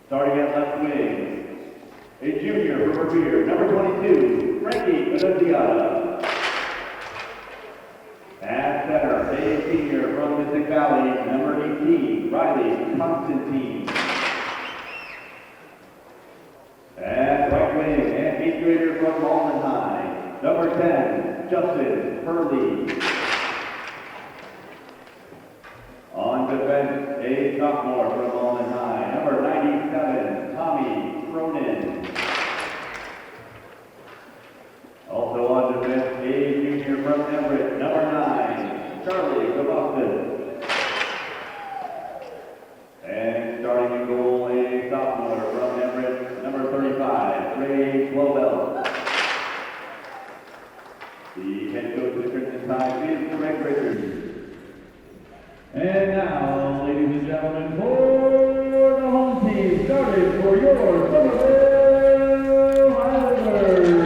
Starting at left wing, a junior from Revere, number 22, Frankie Veneziata. At center, a senior from Mystic Valley, number 18, Riley Constantine. At right wing, an 8th grader from Malden High, number 10, Justin Hurley. On defense, a sophomore from Malden High, number 97, Tommy Cronin. Also on defense, a junior from Everett, number 9, Charlie Gaboston. And starting in goal, a sophomore from Everett, number 35, Ray Swobel. The head coach of the Crimson Tide is Greg Richards. And now, ladies and gentlemen, for the home team, starting for your Somerville Highlanders.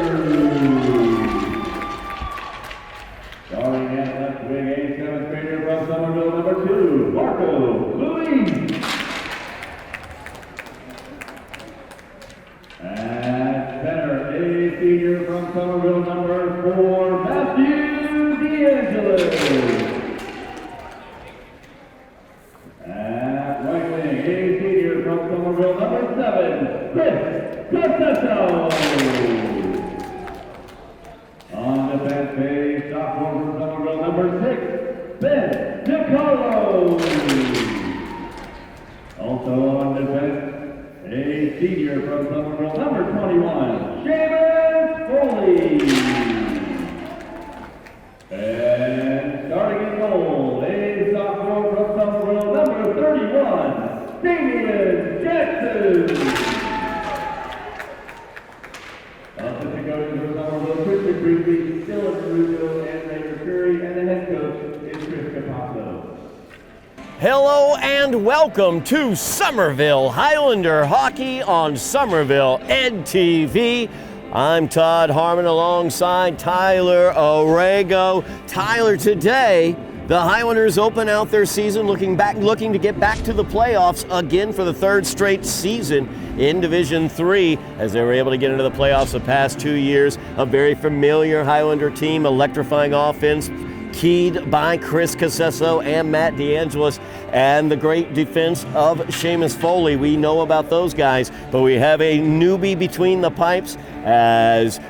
Starting at left wing, a 7th grader from Somerville, number 2, Marco Louis. At center, a senior from Somerville, number 4, Matthew D'Angelo. At right wing, a senior from Somerville, number 7, Chris Costesso. On defense, a sophomore from Somerville, number 6, Ben DiCarlo. Also on defense, a senior from Somerville, number 21, Seamus Foley. And starting in goal, a sophomore from Somerville, number 31, Damian Jackson. Assistant coaches from Somerville, Christian Brinkley, Dylan Caruso, and Ranger Curry, and the head coach is Chris Capasso. Hello and welcome to Somerville Highlander Hockey on Somerville Ed TV. I'm Todd Harmon alongside Tyler Aragao. Tyler, today the Highlanders open out their season looking to get back to the playoffs again for the 3rd straight season in Division 3 as they were able to get into the playoffs the past 2 years. A very familiar Highlander team, electrifying offense, keyed by Chris Costesso and Matt DeAngelis, and the great defense of Seamus Foley. We know about those guys, but we have a newbie between the pipes as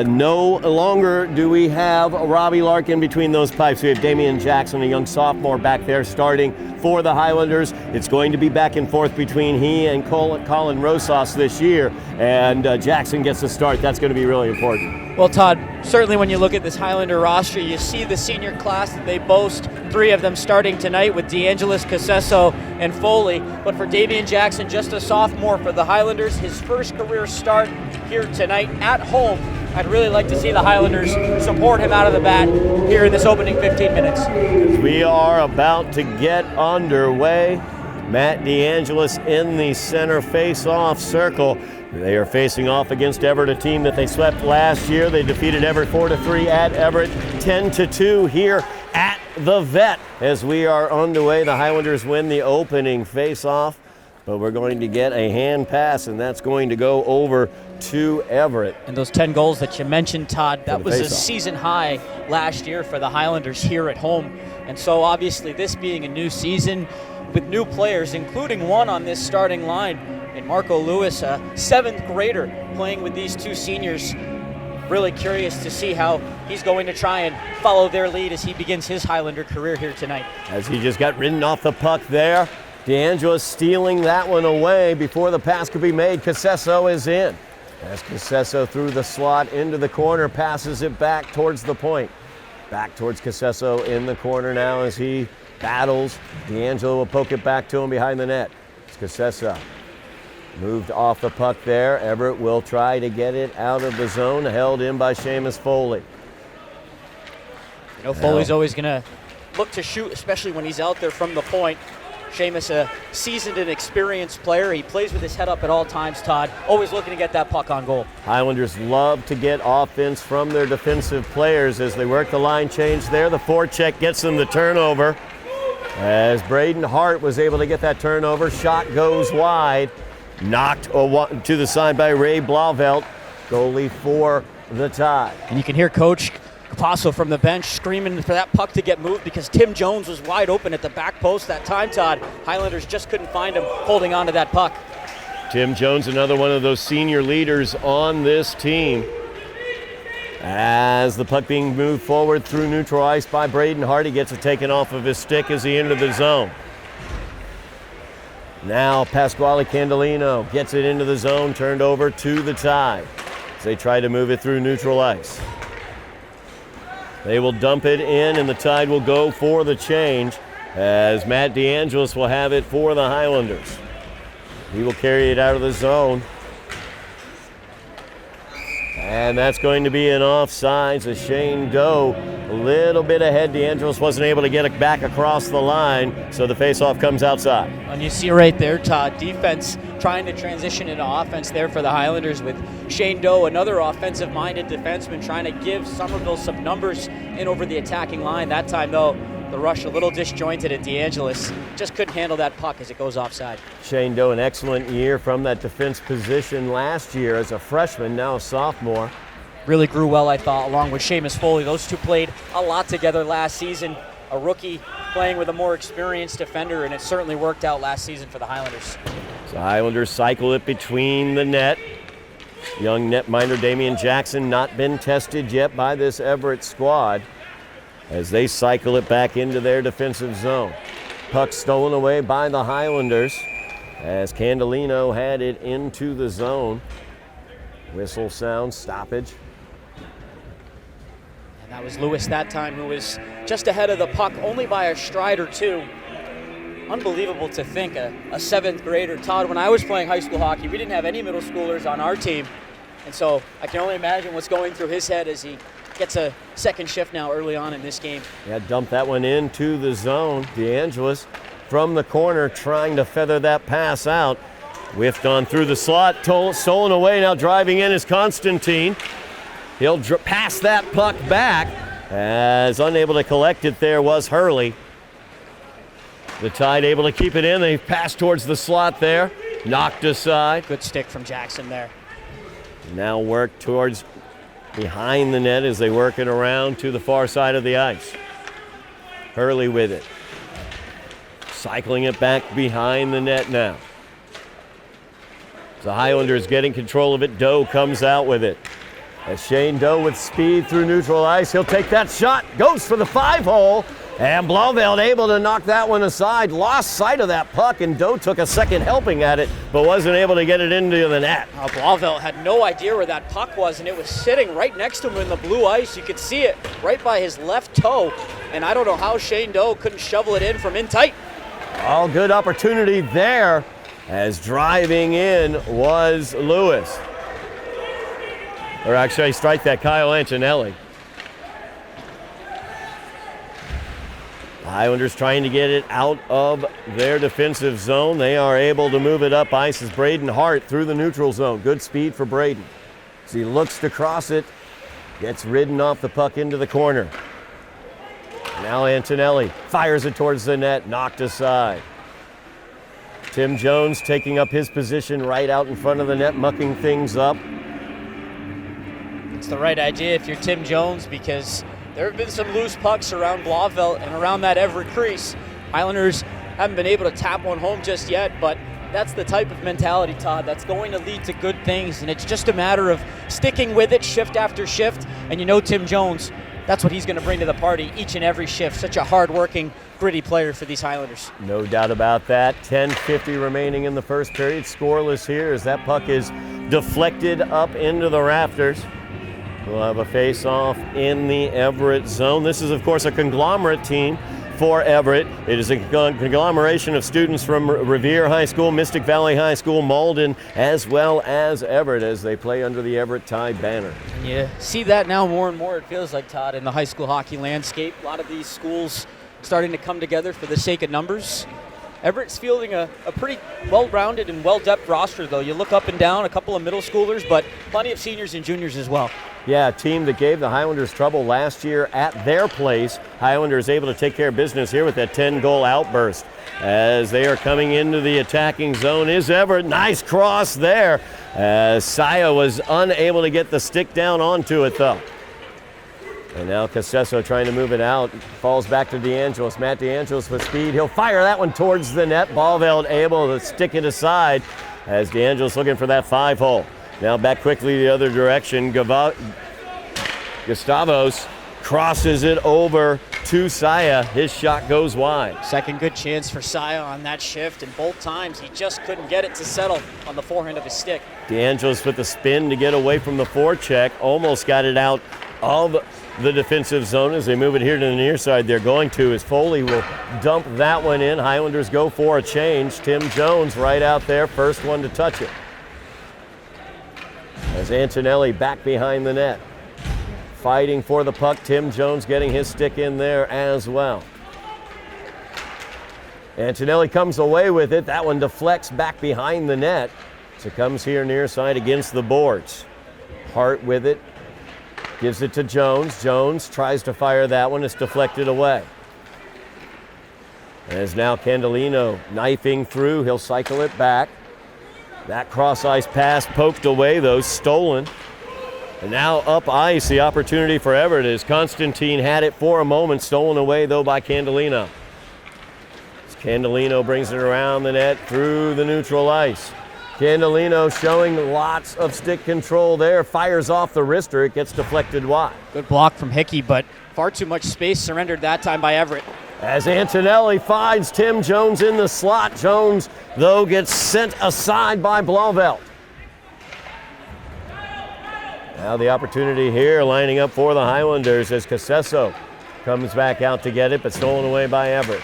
no longer do we have Robbie Larkin between those pipes. We have Damian Jackson, a young sophomore back there starting for the Highlanders. It's going to be back and forth between he and Colin Rosas this year, and Jackson gets the start. That's going to be really important. Well, Todd, certainly when you look at this Highlander roster, you see the senior class that they boast, 3 of them starting tonight with DeAngelis, Costesso, and Foley. But for Damian Jackson, just a sophomore for the Highlanders, his first career start here tonight at home. I'd really like to see the Highlanders support him out of the bat here in this opening 15 minutes. We are about to get underway. Matt DeAngelis in the center face-off circle. They are facing off against Everett, a team that they swept last year. They defeated Everett 4-3 at Everett, 10-2 here at the Vet. As we are underway, the Highlanders win the opening face-off, but we're going to get a hand pass, and that's going to go over to Everett. And those 10 goals that you mentioned, Todd, that was a season high last year for the Highlanders here at home. And so obviously this being a new season with new players, including one on this starting line, and Marco Lewis, a 7th grader, playing with these 2 seniors. Really curious to see how he's going to try and follow their lead as he begins his Highlander career here tonight. As he just got ridden off the puck there, DeAngelis stealing that one away before the pass could be made. Costesso is in. As Costesso through the slot into the corner, passes it back towards the point. Back towards Costesso in the corner now as he battles. DeAngelo will poke it back to him behind the net. It's Costesso. Moved off the puck there. Everett will try to get it out of the zone, held in by Seamus Foley. You know, Foley's always going to look to shoot, especially when he's out there from the point. Seamus, a seasoned and experienced player. He plays with his head up at all times, Todd. Always looking to get that puck on goal. Highlanders love to get offense from their defensive players as they work the line change there. The forecheck gets them the turnover. As Braden Hart was able to get that turnover, shot goes wide. Knocked to the side by Ray Blauvelt, goalie for the Tide. And you can hear Coach Capasso from the bench screaming for that puck to get moved because Tim Jones was wide open at the back post that time, Todd. Highlanders just couldn't find him holding on to that puck. Tim Jones, another one of those senior leaders on this team. As the puck being moved forward through neutral ice by Braden Hart, he gets it taken off of his stick as he entered the zone. Now Pasquale Candelino gets it into the zone, turned over to the Tide as they try to move it through neutral ice. They will dump it in, and the Tide will go for the change as Matt DeAngelis will have it for the Highlanders. He will carry it out of the zone. And that's going to be an offsides as Shane Doe a little bit ahead. DeAngelis wasn't able to get it back across the line, so the faceoff comes outside. And you see right there, Todd, defense trying to transition into offense there for the Highlanders with Shane Doe, another offensive-minded defenseman, trying to give Somerville some numbers in over the attacking line. That time, though, the rush a little disjointed, and DeAngelis just couldn't handle that puck as it goes offside. Shane Doe, an excellent year from that defense position last year as a freshman, now a sophomore. Really grew well, I thought, along with Seamus Foley. Those two played a lot together last season. A rookie playing with a more experienced defender, and it certainly worked out last season for the Highlanders. So Highlanders cycle it between the net. Young netminder Damian Jackson not been tested yet by this Everett squad as they cycle it back into their defensive zone. Puck stolen away by the Highlanders as Candelino had it into the zone. Whistle sound, stoppage. And that was Lewis that time, who was just ahead of the puck only by a stride or two. Unbelievable to think a seventh grader. Todd, when I was playing high school hockey, we didn't have any middle schoolers on our team. And so I can only imagine what's going through his head as he gets a second shift now early on in this game. Yeah, dump that one into the zone. DeAngelis from the corner trying to feather that pass out. Whiffed on through the slot, stolen away. Now driving in is Constantine. He'll pass that puck back as unable to collect it there was Hurley. The Tide able to keep it in. They pass towards the slot there. Knocked aside. Good stick from Jackson there. Now work towards behind the net as they work it around to the far side of the ice. Hurley with it. Cycling it back behind the net now. The Highlanders getting control of it. Doe comes out with it. As Shane Doe with speed through neutral ice. He'll take that shot. Goes for the 5-hole. And Blauvelt able to knock that one aside. Lost sight of that puck, and Doe took a second helping at it, but wasn't able to get it into the net. Blauvelt had no idea where that puck was, and it was sitting right next to him in the blue ice. You could see it right by his left toe. And I don't know how Shane Doe couldn't shovel it in from in tight. All good opportunity there as driving in was Lewis. Or actually, strike that, Kyle Antonelli. The Highlanders trying to get it out of their defensive zone. They are able to move it up ice as Braden Hart through the neutral zone. Good speed for Braden. As he looks to cross it, gets ridden off the puck into the corner. Now Antonelli fires it towards the net, knocked aside. Tim Jones taking up his position right out in front of the net, mucking things up. It's the right idea if you're Tim Jones, because there have been some loose pucks around Blauvelt and around that Everett crease. Highlanders haven't been able to tap one home just yet, but that's the type of mentality, Todd, that's going to lead to good things, and it's just a matter of sticking with it shift after shift. And you know Tim Jones, that's what he's going to bring to the party each and every shift. Such a hard-working, gritty player for these Highlanders. No doubt about that. 10:50 remaining in the first period. Scoreless here as that puck is deflected up into the rafters. We'll have a face-off in the Everett zone. This is, of course, a conglomerate team for Everett. It is a conglomeration of students from Revere High School, Mystic Valley High School, Malden, as well as Everett as they play under the Everett Tide banner. And you see that now more and more, it feels like, Todd, in the high school hockey landscape. A lot of these schools starting to come together for the sake of numbers. Everett's fielding a pretty well-rounded and well-depth roster, though. You look up and down, a couple of middle schoolers, but plenty of seniors and juniors as well. Yeah, a team that gave the Highlanders trouble last year at their place. Highlanders able to take care of business here with that 10-goal outburst. as they are coming into the attacking zone is Everett. Nice cross there as Saya was unable to get the stick down onto it though. And now Casesso trying to move it out. Falls back to DeAngelis. Matt DeAngelis with speed. He'll fire that one towards the net. Ballveld able to stick it aside as DeAngelis looking for that 5-hole. Now back quickly the other direction. Gustavos crosses it over to Saya. His shot goes wide. Second good chance for Saya on that shift, and both times he just couldn't get it to settle on the forehand of his stick. DeAngelis with the spin to get away from the forecheck. Almost got it out of the defensive zone as they move it here to the near side. They're going to as Foley will dump that one in. Highlanders go for a change. Tim Jones right out there, first one to touch it. As Antonelli back behind the net. Fighting for the puck. Tim Jones getting his stick in there as well. Antonelli comes away with it. That one deflects back behind the net. So it comes here near side against the boards. Hart with it. Gives it to Jones. Jones tries to fire that one. It's deflected away. As now Candelino knifing through. He'll cycle it back. That cross-ice pass poked away, though, stolen. And now up ice, the opportunity for Everett as Constantine had it for a moment, stolen away, though, by Candelino. As Candelino brings it around the net through the neutral ice. Candelino showing lots of stick control there. Fires off the wrister. It gets deflected wide. Good block from Hickey, but far too much space surrendered that time by Everett. As Antonelli finds Tim Jones in the slot. Jones, though, gets sent aside by Blauvelt. Now the opportunity here lining up for the Highlanders as Casesso comes back out to get it, but stolen away by Everett.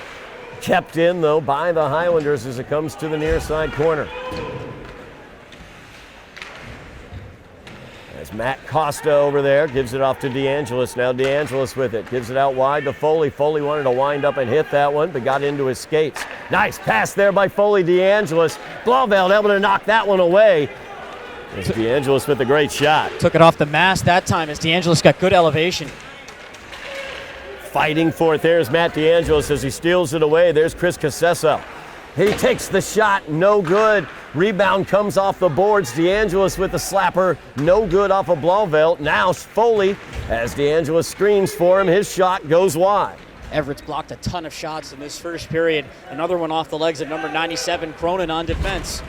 Kept in, though, by the Highlanders as it comes to the near side corner. As Matt Costa over there gives it off to DeAngelis. Now DeAngelis with it. Gives it out wide to Foley. Foley wanted to wind up and hit that one, but got into his skates. Nice pass there by Foley. DeAngelis. Blauvelt able to knock that one away. It's DeAngelis with a great shot. Took it off the mast that time as DeAngelis got good elevation. Fighting for it. There's Matt DeAngelis as he steals it away. There's Chris Casesso. He takes the shot. No good. Rebound comes off the boards. DeAngelis with the slapper. No good off of Blauvelt. Now Foley as DeAngelis screens for him. His shot goes wide. Everett's blocked a ton of shots in this first period. Another one off the legs of number 97, Cronin, on defense.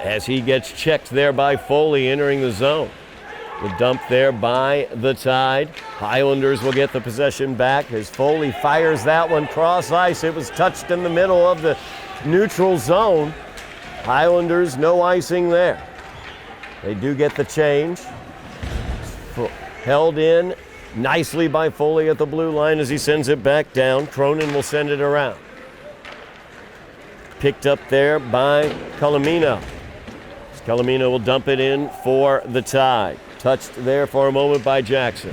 As he gets checked there by Foley entering the zone. The dump there by the Tide. Highlanders will get the possession back as Foley fires that one cross ice. It was touched in the middle of the neutral zone. Highlanders, no icing there. They do get the change. Held in nicely by Foley at the blue line as he sends it back down. Cronin will send it around. Picked up there by Colomino. Colomino will dump it in for the Tide. Touched there for a moment by Jackson.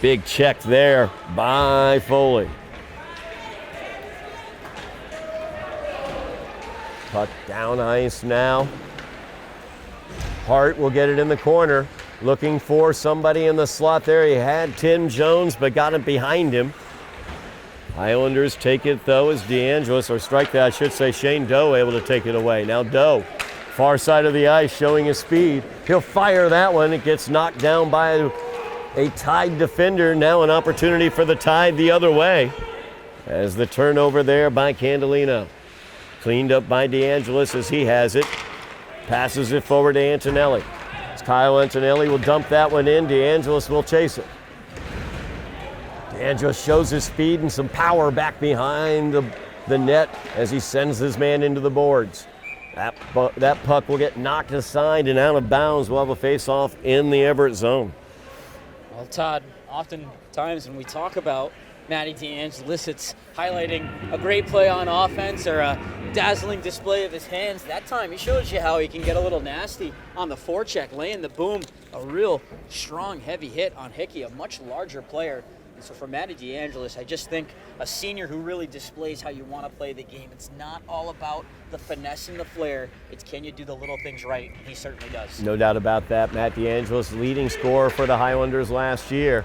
Big check there by Foley. Puck down ice now. Hart will get it in the corner. Looking for somebody in the slot there. He had Tim Jones, but got it behind him. Highlanders take it, though, as DeAngelis, or strike that, I should say, Shane Doe able to take it away. Now Doe, far side of the ice, showing his speed. He'll fire that one. It gets knocked down by a Tide defender. Now an opportunity for the Tide the other way. As the turnover there by Candelino. Cleaned up by DeAngelis as he has it. Passes it forward to Antonelli. As Kyle Antonelli will dump that one in. DeAngelis will chase it. DeAngelis shows his speed and some power back behind the net as he sends his man into the boards. That puck will get knocked aside and out of bounds. We'll have a face-off in the Everett zone. Well, Todd, oftentimes when we talk about Matty DeAngelis, it's highlighting a great play on offense or a dazzling display of his hands. That time he shows you how he can get a little nasty on the forecheck, laying the boom. A real strong, heavy hit on Hickey, a much larger player. And so for Matty DeAngelis, I just think a senior who really displays how you want to play the game. It's not all about the finesse and the flair. It's can you do the little things right? And he certainly does. No doubt about that. Matt DeAngelis, leading scorer for the Highlanders last year.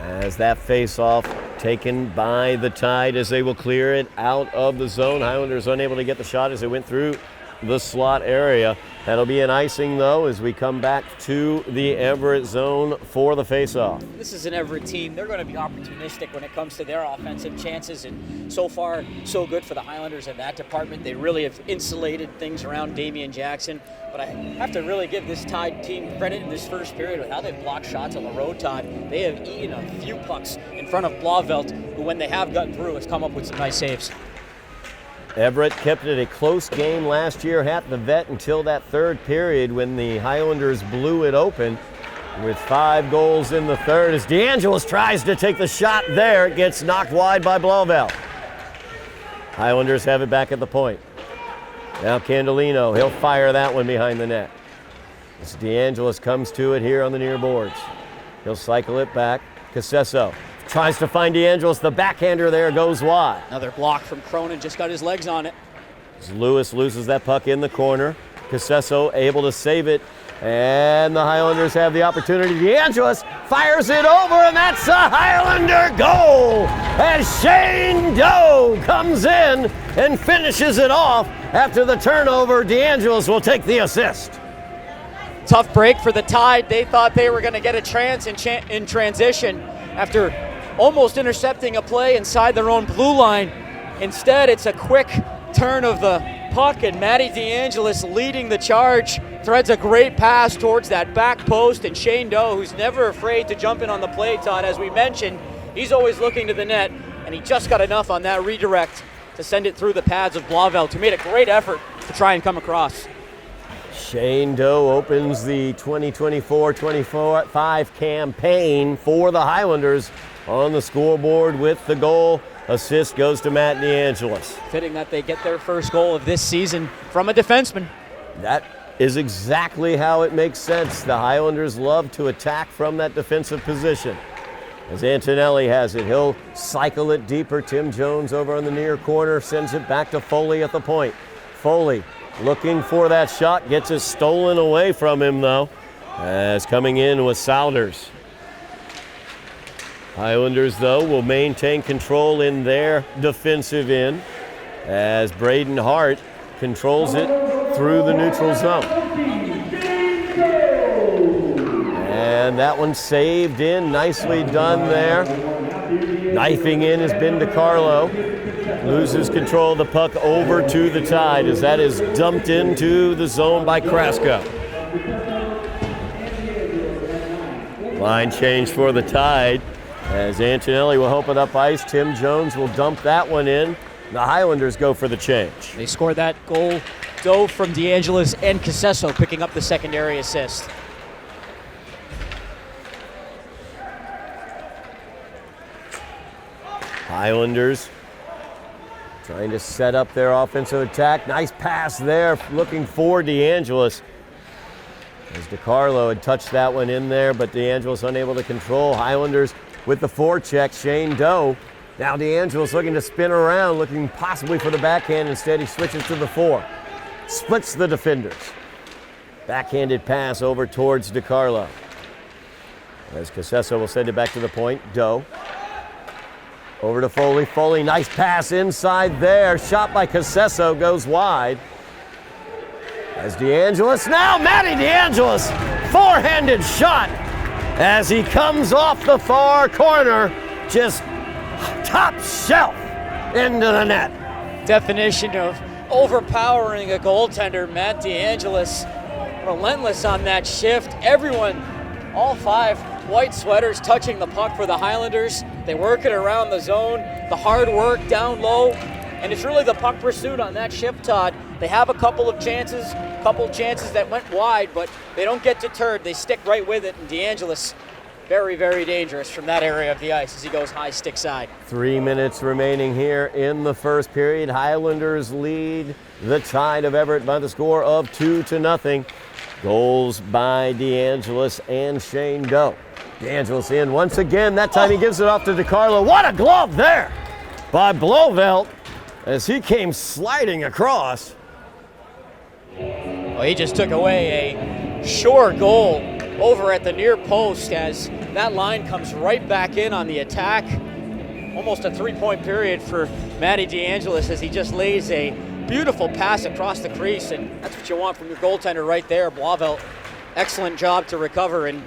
As that face-off taken by the Tide as they will clear it out of the zone. Highlanders unable to get the shot as they went through the slot area. That'll be an icing, though, as we come back to the Everett zone for the faceoff. This is an Everett team. They're going to be opportunistic when it comes to their offensive chances, and so far, so good for the Highlanders in that department. They really have insulated things around Damian Jackson, but I have to really give this Tide team credit in this first period with how they've blocked shots on the road, Todd. They have eaten a few pucks in front of Blauvelt, who, when they have gotten through, has come up with some nice saves. Everett kept it a close game last year at the Vet until that third period when the Highlanders blew it open with 5 goals in the third. As DeAngelis tries to take the shot there, it gets knocked wide by Blauvelt. Highlanders have it back at the point. Now Candelino, he'll fire that one behind the net. As DeAngelis comes to it here on the near boards. He'll cycle it back. Casesso tries to find DeAngelis. The backhander there goes wide. Another block from Cronin, just got his legs on it. As Lewis loses that puck in the corner. Casesso able to save it, and the Highlanders have the opportunity. DeAngelis fires it over, and that's a Highlander goal as Shane Doe comes in and finishes it off after the turnover. DeAngelis will take the assist. Tough break for the Tide. They thought they were going to get a chance in transition after almost intercepting a play inside their own blue line. Instead, it's a quick turn of the puck, and Matty DeAngelis leading the charge, threads a great pass towards that back post, and Shane Doe, who's never afraid to jump in on the play, Todd, as we mentioned, he's always looking to the net, and he just got enough on that redirect to send it through the pads of Blauvelt, who made a great effort to try and come across. Shane Doe opens the 2024-25 campaign for the Highlanders on the scoreboard with the goal. Assist goes to Matt DeAngelis. Fitting that they get their first goal of this season from a defenseman. That is exactly how it makes sense. The Highlanders love to attack from that defensive position. As Antonelli has it, he'll cycle it deeper. Tim Jones over on the near corner sends it back to Foley at the point. Foley looking for that shot, gets it stolen away from him though, as coming in was Souders. Highlanders, though, will maintain control in their defensive end as Braden Hart controls it through the neutral zone. And that one saved in, nicely done there. Knifing in has been DiCarlo. Loses control of the puck over to the Tide as that is dumped into the zone by Krasko. Line change for the Tide. As Antonelli will open up ice, Tim Jones will dump that one in. The Highlanders go for the change. They scored that goal, Doe from DeAngelis and Casesso picking up the secondary assist. Highlanders trying to set up their offensive attack. Nice pass there, looking for DeAngelis. As DiCarlo had touched that one in there, but DeAngelis unable to control. Highlanders with the forecheck, Shane Doe. Now DeAngelis looking to spin around, looking possibly for the backhand. Instead, he switches to the fore. Splits the defenders. Backhanded pass over towards DiCarlo. As Casesso will send it back to the point. Doe. Over to Foley. Foley, nice pass inside there. Shot by Casesso goes wide. As DeAngelis, now Matty DeAngelis, forehanded shot. As he comes off the far corner, just top shelf into the net. Definition of overpowering a goaltender, Matt DeAngelis. Relentless on that shift. Everyone, all 5 white sweaters touching the puck for the Highlanders. They work it around the zone, the hard work down low, and it's really the puck pursuit on that shift, Todd. They have a couple of chances that went wide, but they don't get deterred. They stick right with it, and DeAngelis, very, very dangerous from that area of the ice as he goes high stick side. 3 minutes remaining here in the first period. Highlanders lead the Tide of Everett by the score of 2-0. Goals by DeAngelis and Shane Doe. DeAngelis in once again. That time he gives it off to DiCarlo. What a glove there by Blauvelt as he came sliding across. Well, he just took away a sure goal over at the near post as that line comes right back in on the attack. almost a 3-point period for Matty DeAngelis as he just lays a beautiful pass across the crease, and that's what you want from your goaltender right there. Blauvelt, excellent job to recover and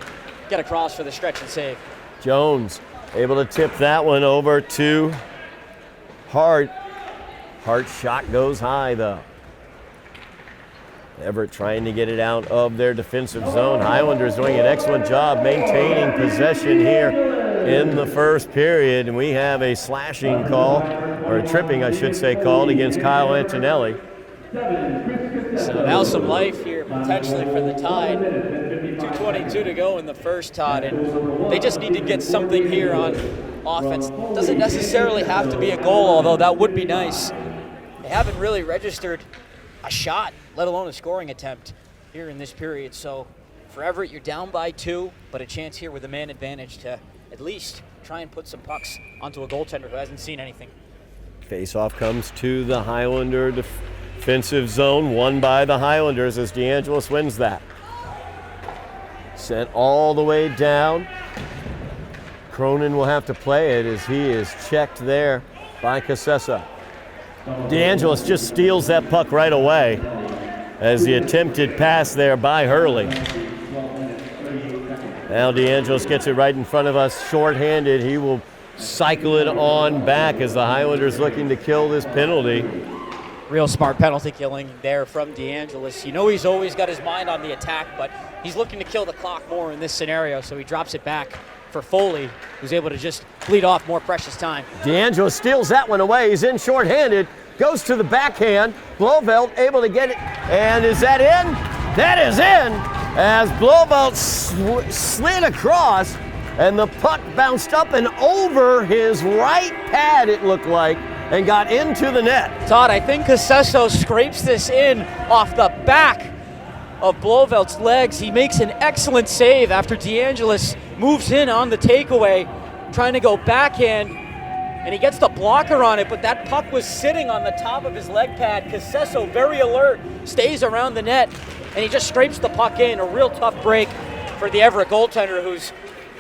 get across for the stretch and save. Jones able to tip that one over to Hart. Hart's shot goes high though. Everett trying to get it out of their defensive zone. Highlanders doing an excellent job maintaining possession here in the first period, and we have a slashing call, or a tripping I should say, called against Kyle Antonelli. So now some life here potentially for the Tide. 2:22 to go in the first, Todd, and they just need to get something here on offense. Doesn't necessarily have to be a goal, although that would be nice. They haven't really registered a shot, let alone a scoring attempt here in this period. So for Everett, you're down by 2, but a chance here with a man advantage to at least try and put some pucks onto a goaltender who hasn't seen anything. Face-off comes to the Highlander defensive zone, won by the Highlanders as DeAngelis wins that. Sent all the way down. Cronin will have to play it as he is checked there by Cassessa. DeAngelis just steals that puck right away as the attempted pass there by Hurley. Now DeAngelis gets it right in front of us, shorthanded. He will cycle it on back as the Highlanders looking to kill this penalty. Real smart penalty killing there from DeAngelis. You know he's always got his mind on the attack, but he's looking to kill the clock more in this scenario, so he drops it back for Foley, who's able to just bleed off more precious time. DeAngelis steals that one away. He's in shorthanded, goes to the backhand. Blauvelt able to get it, and is that in? That is in, as Blauvelt slid across, and the puck bounced up and over his right pad, it looked like, and got into the net. Todd, I think Cassessa scrapes this in off the back of Blauvelt's legs. He makes an excellent save after DeAngelis moves in on the takeaway, trying to go backhand, and he gets the blocker on it, but that puck was sitting on the top of his leg pad. Cassessa, very alert, stays around the net, and he just scrapes the puck in. A real tough break for the Everett goaltender, who's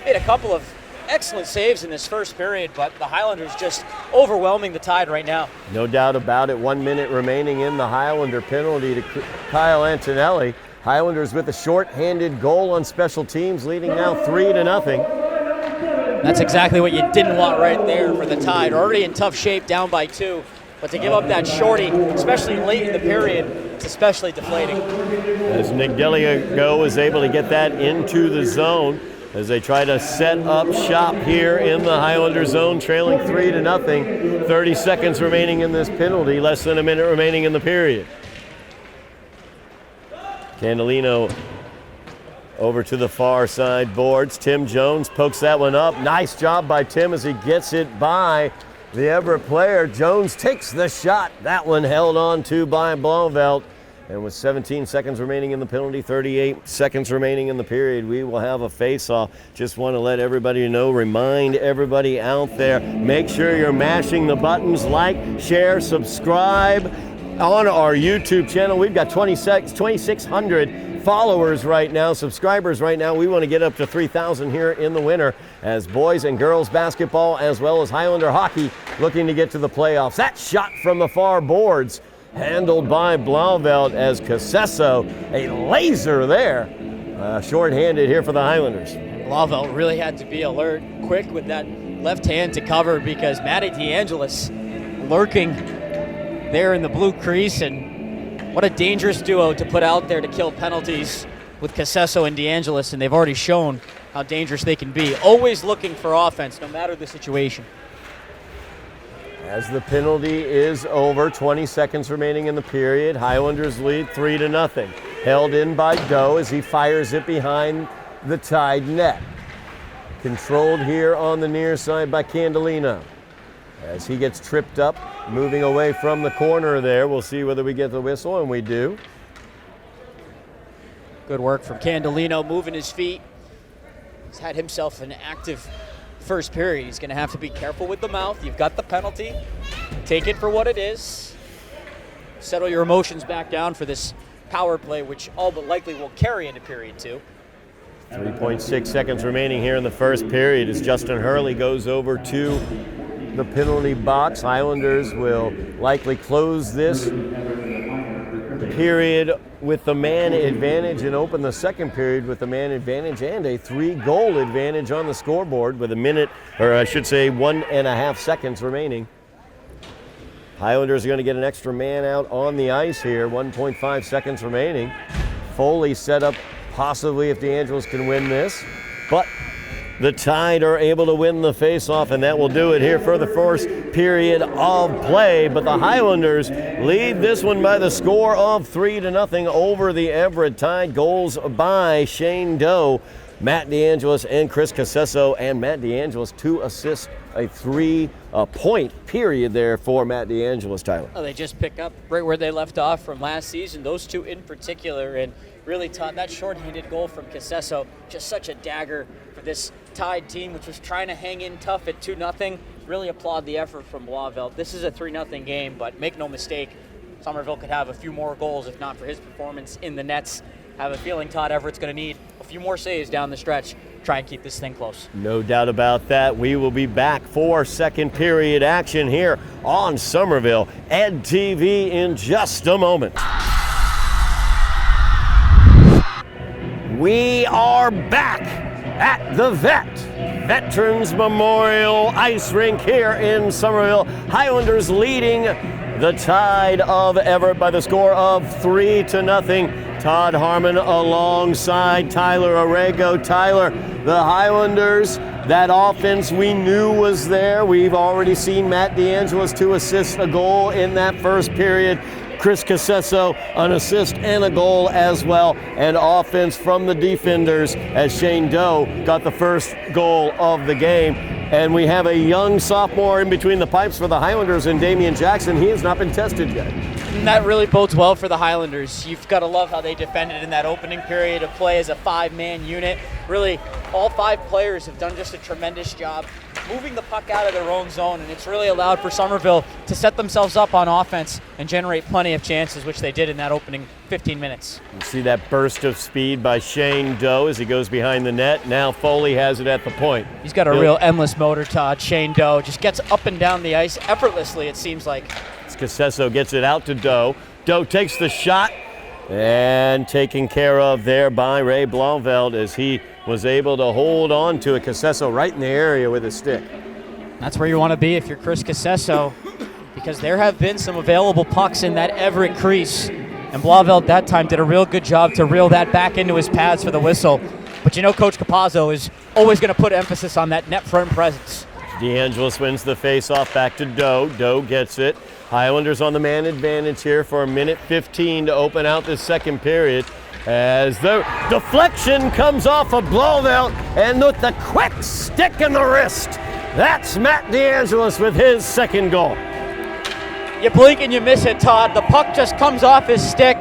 made a couple of excellent saves in this first period, but the Highlanders just overwhelming the Tide right now. No doubt about it. 1 minute remaining in the Highlander penalty to Kyle Antonelli. Highlanders with a short-handed goal on special teams, leading now 3-0. That's exactly what you didn't want right there for the Tide. Already in tough shape, down by 2. But to give up that shorty, especially late in the period, it's especially deflating. As Nick Deliago was able to get that into the zone as they try to set up shop here in the Highlander zone, trailing 3-0. 30 seconds remaining in this penalty, less than a minute remaining in the period. Candelino over to the far side boards. Tim Jones pokes that one up. Nice job by Tim as he gets it by the Everett player. Jones takes the shot. That one held on to by Blauvelt. And with 17 seconds remaining in the penalty, 38 seconds remaining in the period, we will have a face-off. Just want to let everybody know, remind everybody out there, make sure you're mashing the buttons, like, share, subscribe on our YouTube channel. We've got 2,600 followers right now, subscribers right now. We want to get up to 3,000 here in the winter as boys and girls basketball as well as Highlander hockey looking to get to the playoffs. That shot from the far boards handled by Blauvelt as Cassessa, a laser there. Short-handed here for the Highlanders. Blauvelt really had to be alert, quick with that left hand to cover because Matty DeAngelis lurking there in the blue crease, and what a dangerous duo to put out there to kill penalties with Cassessa and DeAngelis, and they've already shown how dangerous they can be. Always looking for offense, no matter the situation. As the penalty is over, 20 seconds remaining in the period, Highlanders lead 3-0. Held in by Doe as he fires it behind the Tide net. Controlled here on the near side by Candelino. As he gets tripped up, moving away from the corner there. We'll see whether we get the whistle, and we do. Good work from Candelino, moving his feet. He's had himself an active first period. He's going to have to be careful with the mouth. You've got the penalty. Take it for what it is. Settle your emotions back down for this power play, which all but likely will carry into period 2. 3.6 seconds remaining here in the first period as Justin Hurley goes over to the penalty box. Highlanders will likely close this period with the man advantage and open the second period with the man advantage and a 3-goal advantage on the scoreboard with 1.5 seconds remaining. Highlanders are going to get an extra man out on the ice here, 1.5 seconds remaining. Foley set up possibly if DeAngelis can win this, but the Tide are able to win the face-off, and that will do it here for the first period of play. But the Highlanders lead this one by the score of 3-0 over the Everett Tide. Goals by Shane Doe, Matt DeAngelis, and Chris Casesso. And Matt DeAngelis, 2 assists, a 3-point period there for Matt DeAngelis, Tyler. Oh, they just pick up right where they left off from last season, those two in particular. And really, Todd, that shorthanded goal from Casesso, just such a dagger for this Tide team, which was trying to hang in tough at 2-0. Really applaud the effort from Blauvelt. This is a 3-0 game, but make no mistake, Somerville could have a few more goals if not for his performance in the nets. I have a feeling Todd Everett's going to need a few more saves down the stretch. Try and keep this thing close. No doubt about that. We will be back for second period action here on Somerville Ed TV in just a moment. We are back at the Veterans Memorial Ice Rink here in Somerville. Highlanders leading the Tide of Everett by the score of 3-0. Todd Harmon alongside Tyler Aragao. Tyler, the Highlanders, that offense we knew was there. We've already seen Matt DeAngelis 2 assists, a goal in that first period. Chris Casesso, an assist and a goal as well. And offense from the defenders as Shane Doe got the first goal of the game. And we have a young sophomore in between the pipes for the Highlanders and Damian Jackson. He has not been tested yet. And that really bodes well for the Highlanders. You've got to love how they defended in that opening period of play as a 5-man unit. Really, all 5 players have done just a tremendous job moving the puck out of their own zone, and it's really allowed for Somerville to set themselves up on offense and generate plenty of chances, which they did in that opening 15 minutes. You see that burst of speed by Shane Doe as he goes behind the net. Now Foley has it at the point. He's got a real endless motor, Todd. Shane Doe just gets up and down the ice effortlessly, it seems like. Casesso gets it out to Doe. Doe takes the shot and taken care of there by Ray Blauvelt as he was able to hold on to it. Casesso right in the area with his stick. That's where you want to be if you're Chris Casesso, because there have been some available pucks in that Everett crease. And Blauvelt that time did a real good job to reel that back into his pads for the whistle. But you know Coach Capazzo is always going to put emphasis on that net front presence. DeAngelis wins the face-off back to Doe. Doe gets it. Highlanders on the man advantage here for 1:15 to open out this second period as the deflection comes off of Blauvelt, and with the quick stick in the wrist, that's Matt DeAngelis with his second goal. You blink and you miss it, Todd. The puck just comes off his stick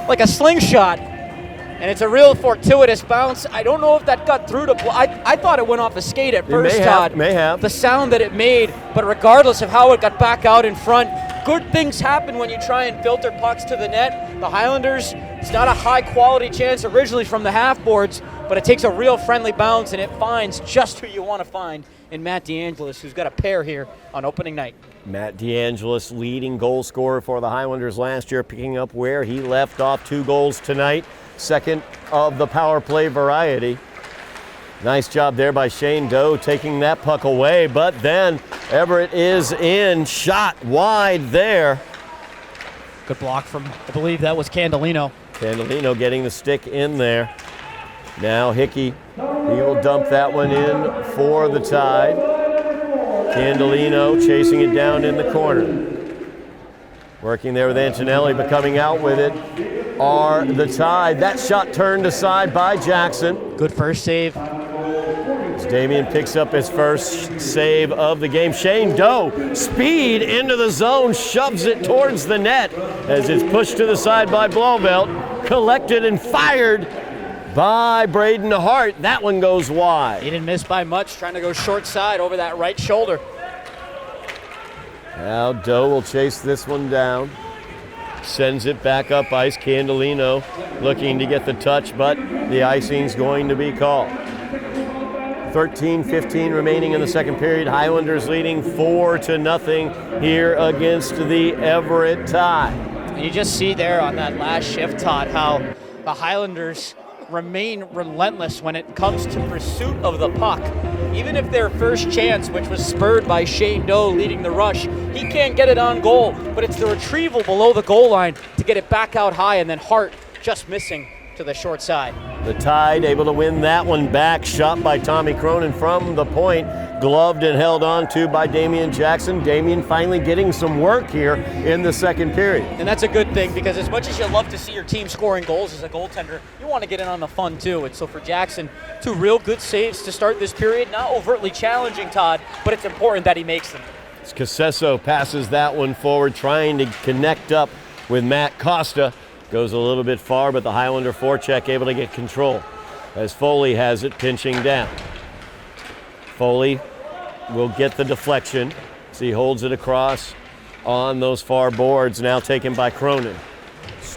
like a slingshot, and it's a real fortuitous bounce. I don't know if that got through to I thought it went off a skate at first, Todd. May have. The sound that it made, but regardless of how it got back out in front, good things happen when you try and filter pucks to the net. The Highlanders, it's not a high-quality chance originally from the half-boards, but it takes a real friendly bounce, and it finds just who you want to find in Matt DeAngelis, who's got a pair here on opening night. Matt DeAngelis, leading goal scorer for the Highlanders last year, picking up where he left off, 2 goals tonight, second of the power play variety. Nice job there by Shane Doe taking that puck away, but then Everett is in, shot wide there. Good block from, I believe that was Candelino. Candelino getting the stick in there. Now Hickey, he will dump that one in for the Tide. Candelino chasing it down in the corner. Working there with Antonelli, but coming out with it are the Tide. That shot turned aside by Jackson. Good first save. As Damian picks up his first save of the game. Shane Doe, speed into the zone, shoves it towards the net as it's pushed to the side by Blauvelt. Collected and fired by Braden Hart. That one goes wide. He didn't miss by much, trying to go short side over that right shoulder. Now Doe will chase this one down. Sends it back up ice. Candelino looking to get the touch, but the icing's going to be called. 13:15 remaining in the second period. Highlanders leading 4-0 here against the Everett Tide. And you just see there on that last shift, Todd, how the Highlanders remain relentless when it comes to pursuit of the puck. Even if their first chance, which was spurred by Shane Doe leading the rush, he can't get it on goal, but it's the retrieval below the goal line to get it back out high, and then Hart just missing to the short side. The Tide able to win that one back, shot by Tommy Cronin from the point, gloved and held on to by Damian Jackson. Damian finally getting some work here in the second period. And that's a good thing, because as much as you love to see your team scoring goals as a goaltender, you want to get in on the fun too. And so for Jackson, 2 real good saves to start this period. Not overtly challenging, Todd, but it's important that he makes them. Casesso passes that one forward, trying to connect up with Matt Costa. Goes a little bit far, but the Highlander forecheck able to get control as Foley has it, pinching down. Foley will get the deflection as he holds it across on those far boards, now taken by Cronin.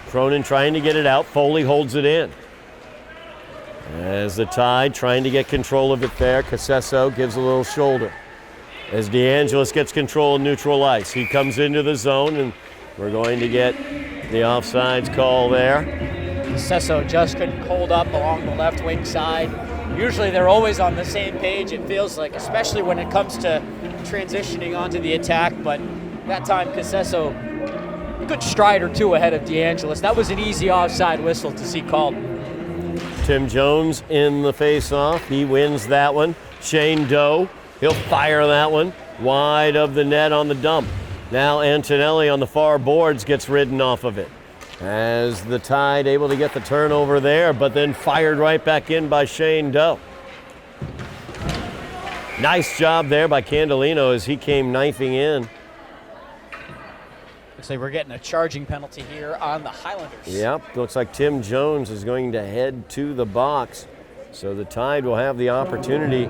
Cronin trying to get it out, Foley holds it in. As the Tide trying to get control of it there, Casesso gives a little shoulder. As DeAngelis gets control of neutral ice, he comes into the zone, and we're going to get the offsides call there. Casesso just couldn't hold up along the left wing side. Usually they're always on the same page, it feels like, especially when it comes to transitioning onto the attack, but that time Casesso, a good stride or two ahead of DeAngelis. That was an easy offside whistle to see called. Tim Jones in the face-off, he wins that one. Shane Doe, he'll fire that one wide of the net on the dump. Now Antonelli on the far boards gets ridden off of it. As the Tide able to get the turnover there, but then fired right back in by Shane Doe. Nice job there by Candelino as he came knifing in. Looks like we're getting a charging penalty here on the Highlanders. Yep, looks like Tim Jones is going to head to the box. So the Tide will have the opportunity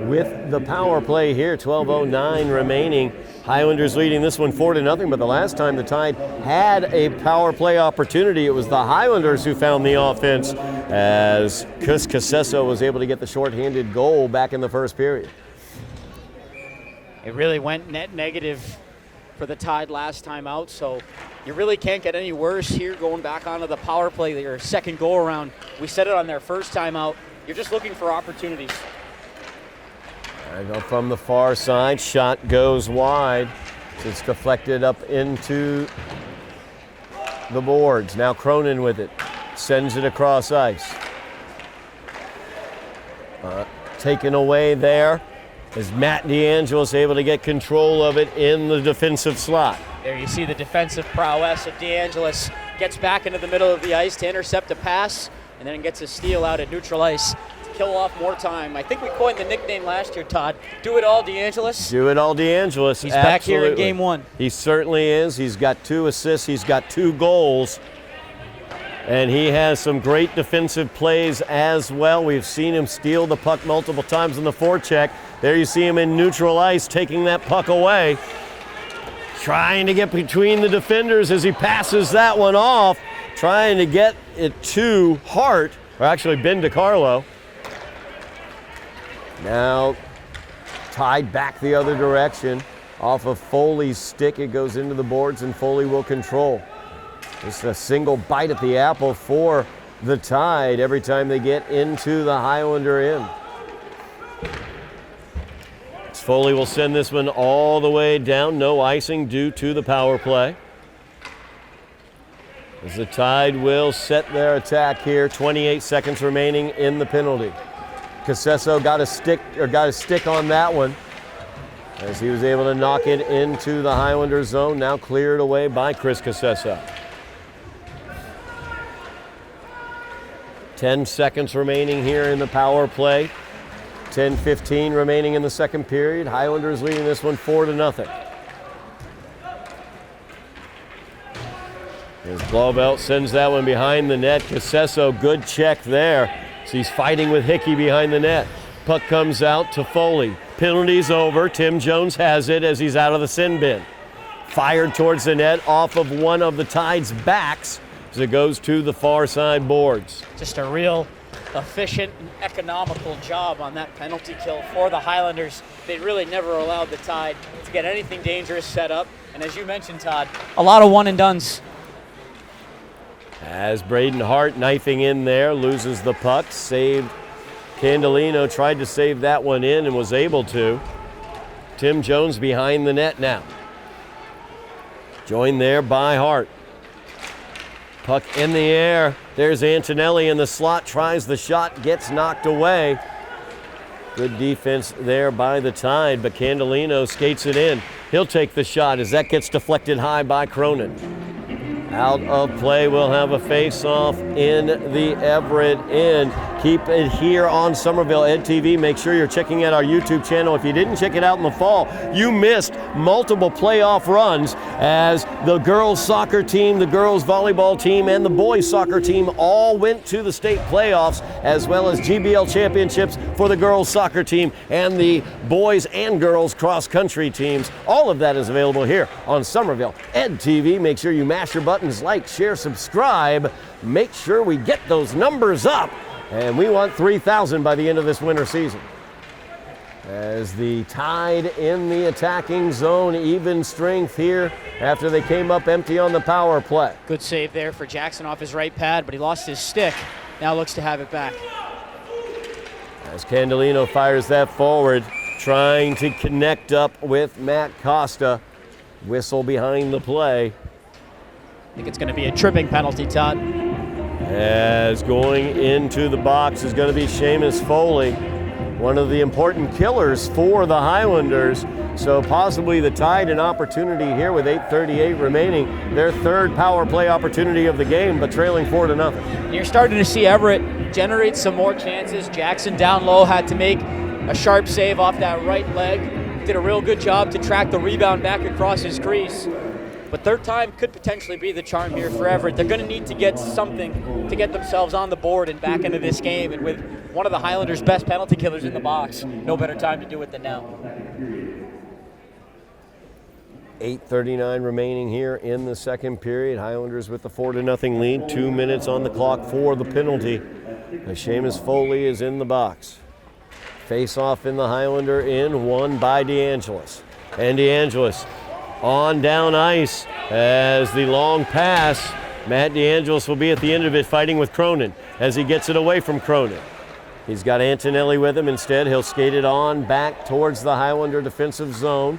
with the power play here, 12:09 remaining. Highlanders leading this one 4-0, but the last time the Tide had a power play opportunity, it was the Highlanders who found the offense as Chris Casesso was able to get the shorthanded goal back in the first period. It really went net negative for the Tide last time out, so you really can't get any worse here going back onto the power play, their second go around. We said it on their first time out. You're just looking for opportunities. I go from the far side, shot goes wide. It's deflected up into the boards. Now Cronin with it, sends it across ice. Taken away there is Matt DeAngelis able to get control of it in the defensive slot. There you see the defensive prowess of DeAngelis. Gets back into the middle of the ice to intercept a pass, and then gets a steal out at neutral ice to kill off more time. I think we coined the nickname last year, Todd. Do it all, DeAngelis. Do it all, DeAngelis. He's back here in game one. He certainly is. He's got 2 assists. He's got 2 goals. And he has some great defensive plays as well. We've seen him steal the puck multiple times in the forecheck. There you see him in neutral ice taking that puck away. Trying to get between the defenders as he passes that one off. Trying to get it to Hart, or actually Ben DiCarlo. Now Tide back the other direction. Off of Foley's stick, it goes into the boards, and Foley will control. Just a single bite at the apple for the Tide every time they get into the Highlander end. Foley will send this one all the way down. No icing due to the power play. As the Tide will set their attack here, 28 seconds remaining in the penalty. Casesso got a stick on that one as he was able to knock it into the Highlander zone, now cleared away by Chris Casesso. 10 seconds remaining here in the power play. 10:15 remaining in the second period. Highlanders leading this one 4-0. As Blauvelt sends that one behind the net. Casesso, good check there. So he's fighting with Hickey behind the net. Puck comes out to Foley. Penalty's over. Tim Jones has it as he's out of the sin bin. Fired towards the net off of one of the Tide's backs as it goes to the far side boards. Just a real efficient and economical job on that penalty kill for the Highlanders. They really never allowed the Tide to get anything dangerous set up. And as you mentioned, Todd, a lot of one and dones. As Braden Hart knifing in there, loses the puck, saved. Candelino tried to save that one in and was able to. Tim Jones behind the net now. Joined there by Hart. Puck in the air. There's Antonelli in the slot, tries the shot, gets knocked away. Good defense there by the Tide, but Candelino skates it in. He'll take the shot as that gets deflected high by Cronin. Out of play, we'll have a face-off in the Everett end. Keep it here on Somerville Ed TV. Make sure you're checking out our YouTube channel. If you didn't check it out in the fall, you missed multiple playoff runs as the girls soccer team, the girls volleyball team, and the boys soccer team all went to the state playoffs, as well as GBL championships for the girls soccer team and the boys and girls cross-country teams. All of that is available here on Somerville Ed TV. Make sure you mash your buttons, like, share, subscribe. Make sure we get those numbers up. And we want 3,000 by the end of this winter season. As the Tide in the attacking zone, even strength here after they came up empty on the power play. Good save there for Jackson off his right pad, but he lost his stick. Now looks to have it back. As Candelino fires that forward, trying to connect up with Matt Costa. Whistle behind the play. I think it's going to be a tripping penalty, Todd. As going into the box is going to be Seamus Foley, one of the important killers for the Highlanders. So possibly the Tide an opportunity here with 8:38 remaining. Their third power play opportunity of the game, but trailing 4-0. You're starting to see Everett generate some more chances. Jackson down low had to make a sharp save off that right leg. Did a real good job to track the rebound back across his crease. But third time could potentially be the charm here for Everett. They're going to need to get something to get themselves on the board and back into this game. And with one of the Highlanders' best penalty killers in the box, no better time to do it than now. 8:39 remaining here in the second period. Highlanders with the 4-0 lead. 2 minutes on the clock for the penalty. As Seamus Foley is in the box. Face off in the Highlander end, won by DeAngelis. And DeAngelis on down ice as the long pass. Matt DeAngelis will be at the end of it fighting with Cronin as he gets it away from Cronin. He's got Antonelli with him. Instead, he'll skate it on back towards the Highlander defensive zone.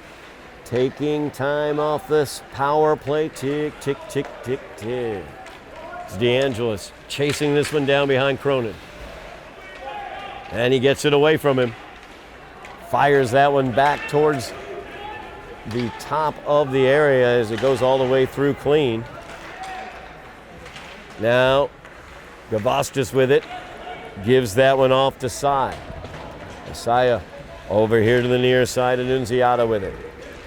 Taking time off this power play. Tick, tick, tick, tick, tick. It's DeAngelis chasing this one down behind Cronin. And he gets it away from him. Fires that one back towards the top of the area as it goes all the way through clean. Now, Gavastis with it. Gives that one off to Sai. Isaiah over here to the near side, and Nunziata with it.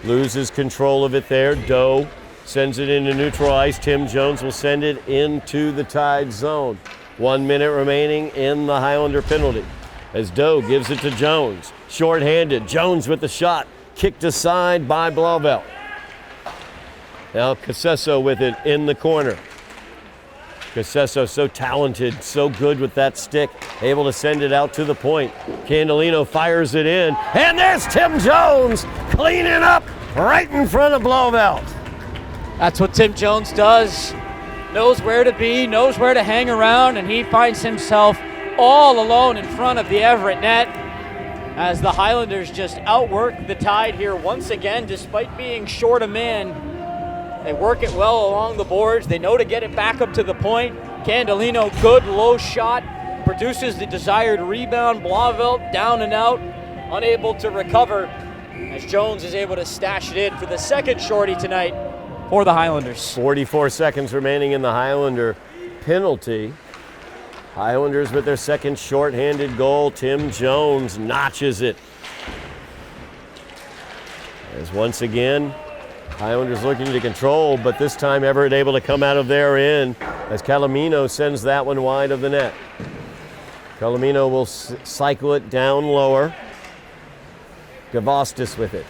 Loses control of it there. Doe sends it into neutral ice. Tim Jones will send it into the Tide zone. 1 minute remaining in the Highlander penalty. As Doe gives it to Jones. Short-handed. Jones with the shot. Kicked aside by Blauvelt. Now Casesso with it in the corner. Casesso so talented, so good with that stick, able to send it out to the point. Candelino fires it in, and there's Tim Jones cleaning up right in front of Blauvelt. That's what Tim Jones does. Knows where to be, knows where to hang around, and he finds himself all alone in front of the Everett net as the Highlanders just outwork the Tide here once again, despite being short a man. They work it well along the boards. They know to get it back up to the point. Candelino, good low shot, produces the desired rebound. Blauvelt down and out, unable to recover as Jones is able to stash it in for the second shorty tonight for the Highlanders. 44 seconds remaining in the Highlander penalty. Highlanders with their second shorthanded goal. Tim Jones notches it. As once again, Highlanders looking to control, but this time Everett able to come out of their end as Calamino sends that one wide of the net. Calamino will cycle it down lower. Gavastis with it.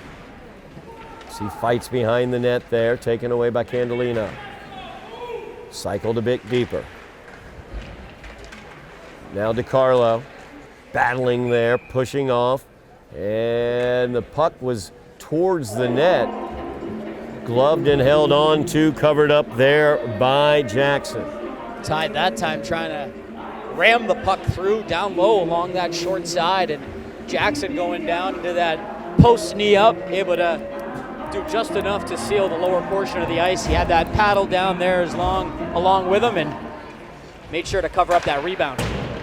As he fights behind the net there, taken away by Candelino. Cycled a bit deeper. Now DiCarlo battling there, pushing off, and the puck was towards the net. Gloved and held on to, covered up there by Jackson. Todd that time trying to ram the puck through down low along that short side, and Jackson going down into that post knee up, able to do just enough to seal the lower portion of the ice. He had that paddle down there along with him and made sure to cover up that rebound.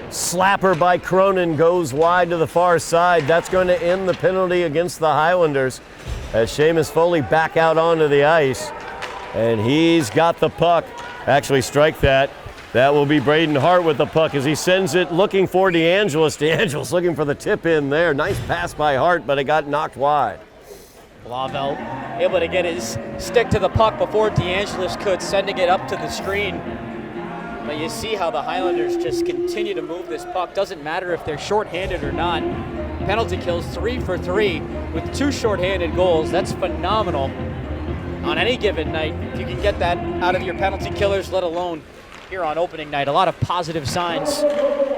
Slapper by Cronin goes wide to the far side. That's going to end the penalty against the Highlanders as Seamus Foley back out onto the ice. And he's got the puck. Actually, strike that. That will be Braden Hart with the puck as he sends it looking for DeAngelis. DeAngelis looking for the tip in there. Nice pass by Hart, but it got knocked wide. Blauvelt able to get his stick to the puck before DeAngelis could, sending it up to the screen. But you see how the Highlanders just continue to move this puck. Doesn't matter if they're shorthanded or not. Penalty kills 3 for 3 with 2 shorthanded goals. That's phenomenal on any given night. If you can get that out of your penalty killers, let alone here on opening night. A lot of positive signs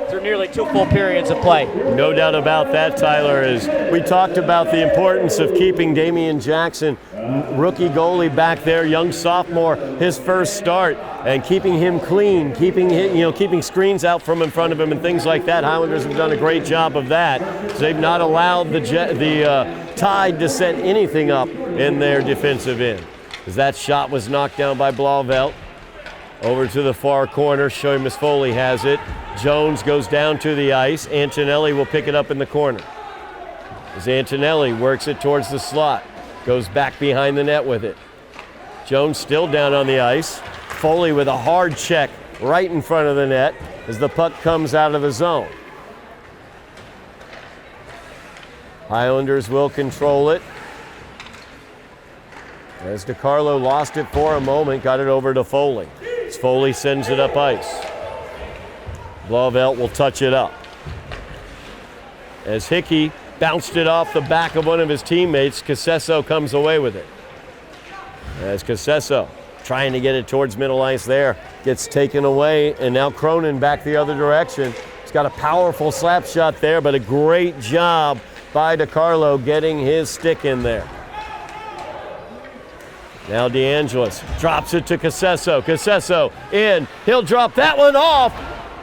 through nearly 2 full periods of play. No doubt about that, Tyler. As we talked about the importance of keeping Damian Jackson, rookie goalie back there, young sophomore, his first start, and keeping him clean, keeping screens out from in front of him and things like that. Highlanders have done a great job of that. So they've not allowed the Tide to set anything up in their defensive end. As that shot was knocked down by Blauvelt. Over to the far corner, Seamus Foley has it. Jones goes down to the ice. Antonelli will pick it up in the corner. As Antonelli works it towards the slot. Goes back behind the net with it. Jones still down on the ice. Foley with a hard check right in front of the net as the puck comes out of the zone. Highlanders will control it. As DiCarlo lost it for a moment, got it over to Foley. As Foley sends it up ice. Blauvelt will touch it up. As Hickey bounced it off the back of one of his teammates, Casesso comes away with it. As Casesso trying to get it towards middle ice there, gets taken away, and now Cronin back the other direction. He's got a powerful slap shot there, but a great job by DiCarlo getting his stick in there. Now DeAngelis drops it to Casesso. Casesso in. He'll drop that one off,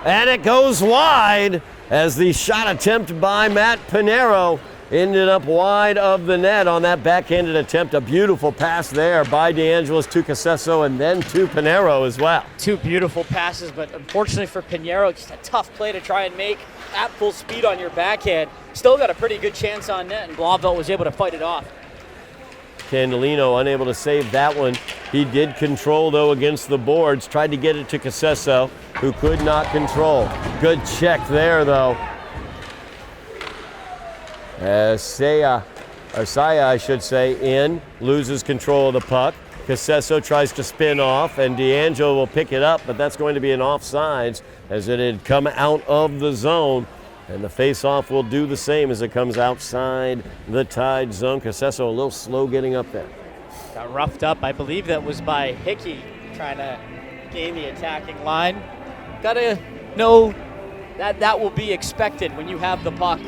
and it goes wide as the shot attempt by Matt Pinero ended up wide of the net on that backhanded attempt. A beautiful pass there by DeAngelis to Casesso and then to Pinero as well. 2 beautiful passes, but unfortunately for Pinero, just a tough play to try and make at full speed on your backhand. Still got a pretty good chance on net, and Blauvelt was able to fight it off. Candelino unable to save that one. He did control, though, against the boards. Tried to get it to Casesso, who could not control. Good check there, though. Saya, I should say, in, loses control of the puck. Casesso tries to spin off, and DeAngelo will pick it up, but that's going to be an offsides as it had come out of the zone. And the face-off will do the same as it comes outside the Tide zone. Casesso a little slow getting up there. Got roughed up. I believe that was by Hickey trying to gain the attacking line. Got to know that that will be expected when you have the puck.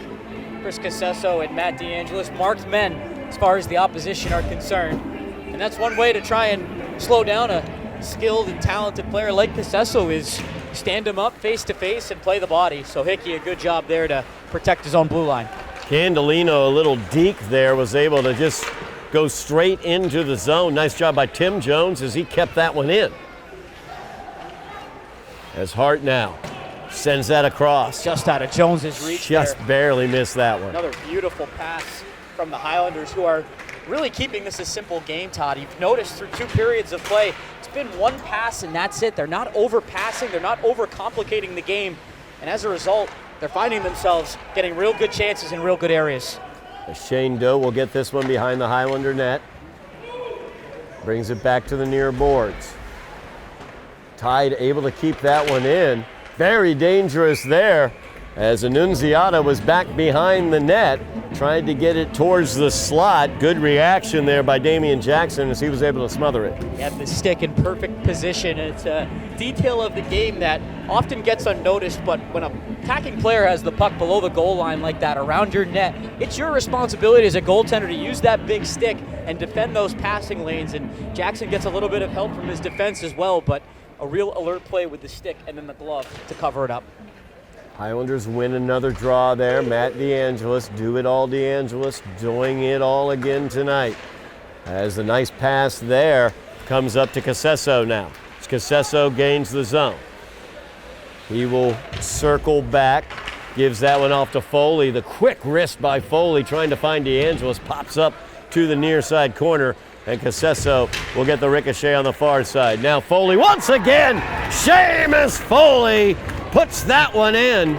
Chris Casesso and Matt DeAngelis, marked men as far as the opposition are concerned. And that's one way to try and slow down a skilled and talented player like Casesso is stand him up face to face and play the body. So Hickey, a good job there to protect his own blue line. Candelino, a little deke there, was able to just go straight into the zone. Nice job by Tim Jones as he kept that one in. As Hart now sends that across. Just out of Jones's reach. Just there. Barely missed that one. Another beautiful pass from the Highlanders, who are really keeping this a simple game, Todd. You've noticed through 2 periods of play, it's been 1 pass and that's it. They're not overpassing, they're not overcomplicating the game. And as a result, they're finding themselves getting real good chances in real good areas. Shane Doe will get this one behind the Highlander net. Brings it back to the near boards. Tide able to keep that one in. Very dangerous there as Annunziata was back behind the net, tried to get it towards the slot. Good reaction there by Damian Jackson as he was able to smother it. He had the stick in perfect position. It's a detail of the game that often gets unnoticed, but when a attacking player has the puck below the goal line like that around your net, it's your responsibility as a goaltender to use that big stick and defend those passing lanes. And Jackson gets a little bit of help from his defense as well, but a real alert play with the stick and then the glove to cover it up. Highlanders win another draw there. Matt DeAngelis, do it all DeAngelis, doing it all again tonight. As the nice pass there comes up to Casesso now. Casesso gains the zone. He will circle back, gives that one off to Foley. The quick wrist by Foley trying to find DeAngelis, pops up to the near side corner, and Casesso will get the ricochet on the far side. Now Foley once again, Seamus Foley puts that one in.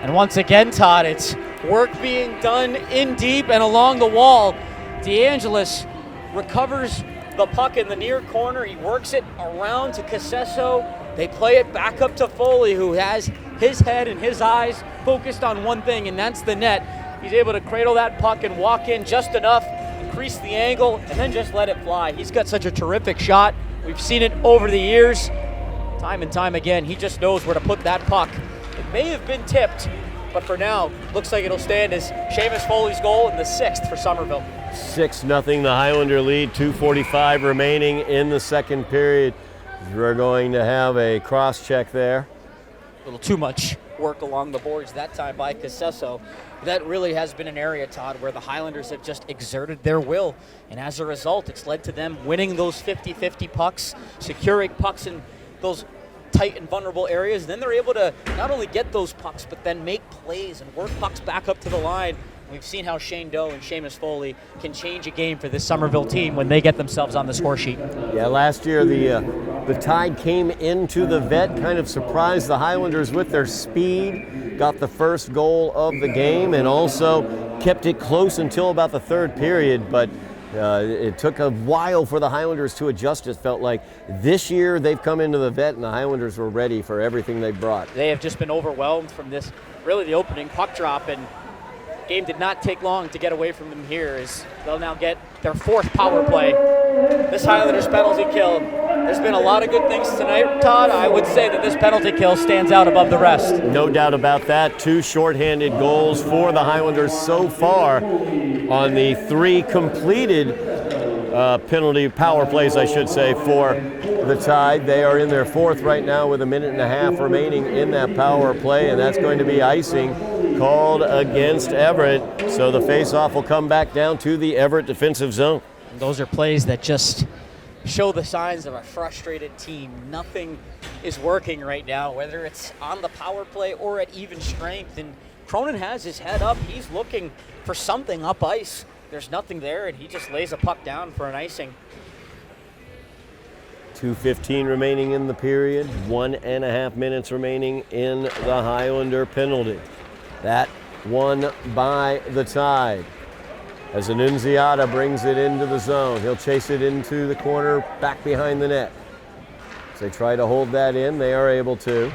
And once again, Todd, it's work being done in deep and along the wall. DeAngelis recovers the puck in the near corner. He works it around to Casesso. They play it back up to Foley, who has his head and his eyes focused on one thing, and that's the net. He's able to cradle that puck and walk in just enough, increase the angle, and then just let it fly. He's got such a terrific shot. We've seen it over the years. Time and time again, he just knows where to put that puck. It may have been tipped, but for now, looks like it'll stand as Seamus Foley's goal in the 6th for Somerville. 6-0 the Highlander lead, 2:45 remaining in the second period. We're going to have a cross-check there. A little too much work along the boards that time by Casesso. That really has been an area, Todd, where the Highlanders have just exerted their will. And as a result, it's led to them winning those 50-50 pucks, securing pucks in those tight and vulnerable areas. Then they're able to not only get those pucks, but then make plays and work pucks back up to the line. We've seen how Shane Doe and Seamus Foley can change a game for this Somerville team when they get themselves on the score sheet. Yeah, last year the Tide came into the vet, kind of surprised the Highlanders with their speed, got the first goal of the game, and also kept it close until about the third period, but it took a while for the Highlanders to adjust, it felt like. This year they've come into the vet and the Highlanders were ready for everything they brought. They have just been overwhelmed from this, really the opening puck drop, and game did not take long to get away from them here as they'll now get their 4th power play. This Highlanders penalty kill, there's been a lot of good things tonight, Todd. I would say that this penalty kill stands out above the rest. No doubt about that. 2 shorthanded goals for the Highlanders so far on the 3 completed penalty power plays, I should say, for the Tide. They are in their 4th right now with 1.5 minutes remaining in that power play, and that's going to be icing called against Everett. So the face-off will come back down to the Everett defensive zone. And those are plays that just show the signs of a frustrated team. Nothing is working right now, whether it's on the power play or at even strength. And Cronin has his head up. He's looking for something up ice. There's nothing there, and he just lays a puck down for an icing. 2:15 remaining in the period, 1.5 minutes remaining in the Highlander penalty. That won by the Tide. As Annunziata brings it into the zone, he'll chase it into the corner, back behind the net. As they try to hold that in, they are able to.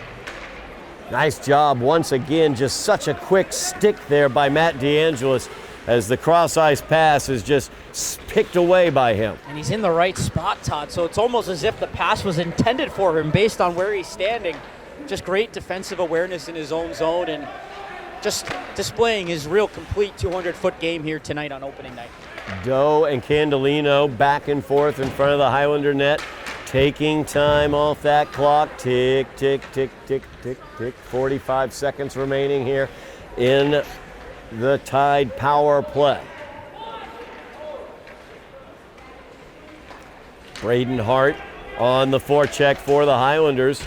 Nice job once again, just such a quick stick there by Matt DeAngelis as the cross-ice pass is just picked away by him. And he's in the right spot, Todd, so it's almost as if the pass was intended for him based on where he's standing. Just great defensive awareness in his own zone and just displaying his real complete 200-foot game here tonight on opening night. Doe and Candelino back and forth in front of the Highlander net, taking time off that clock. Tick, tick, tick, tick, tick, tick. 45 seconds remaining here in the Tide power play. Braden Hart on the forecheck for the Highlanders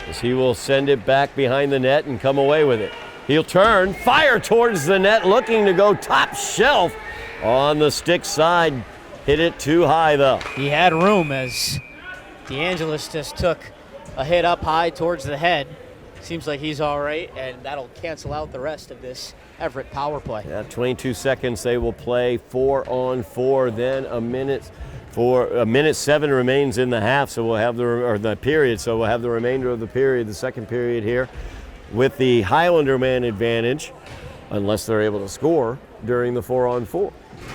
as he will send it back behind the net and come away with it. He'll turn, fire towards the net, looking to go top shelf on the stick side. Hit it too high, though. He had room as DeAngelis just took a hit up high towards the head. Seems like he's all right, and that'll cancel out the rest of this Everett power play. Yeah, 22 seconds. They will play 4-on-4, then a minute. A minute 7 remains in the half, so we'll have the period. So we'll have the remainder of the period, the second period here. with the Highlander man advantage, unless they're able to score during the 4-on-4.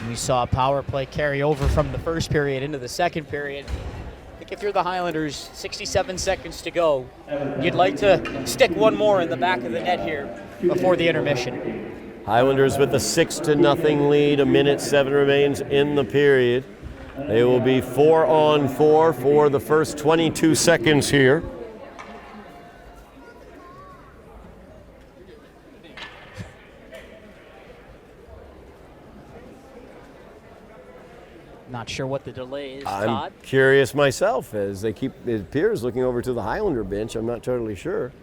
We saw a power play carry over from the first period into the second period. I think if you're the Highlanders, 67 seconds to go, you'd like to stick one more in the back of the net here before the intermission. Highlanders with a 6-0 lead. 1:07 remains in the period. They will be 4-on-4 for the first 22 seconds here. Not sure what the delay is, I'm Todd. curious myself as they keep, it appears, looking over to the Highlander bench. I'm not totally sure.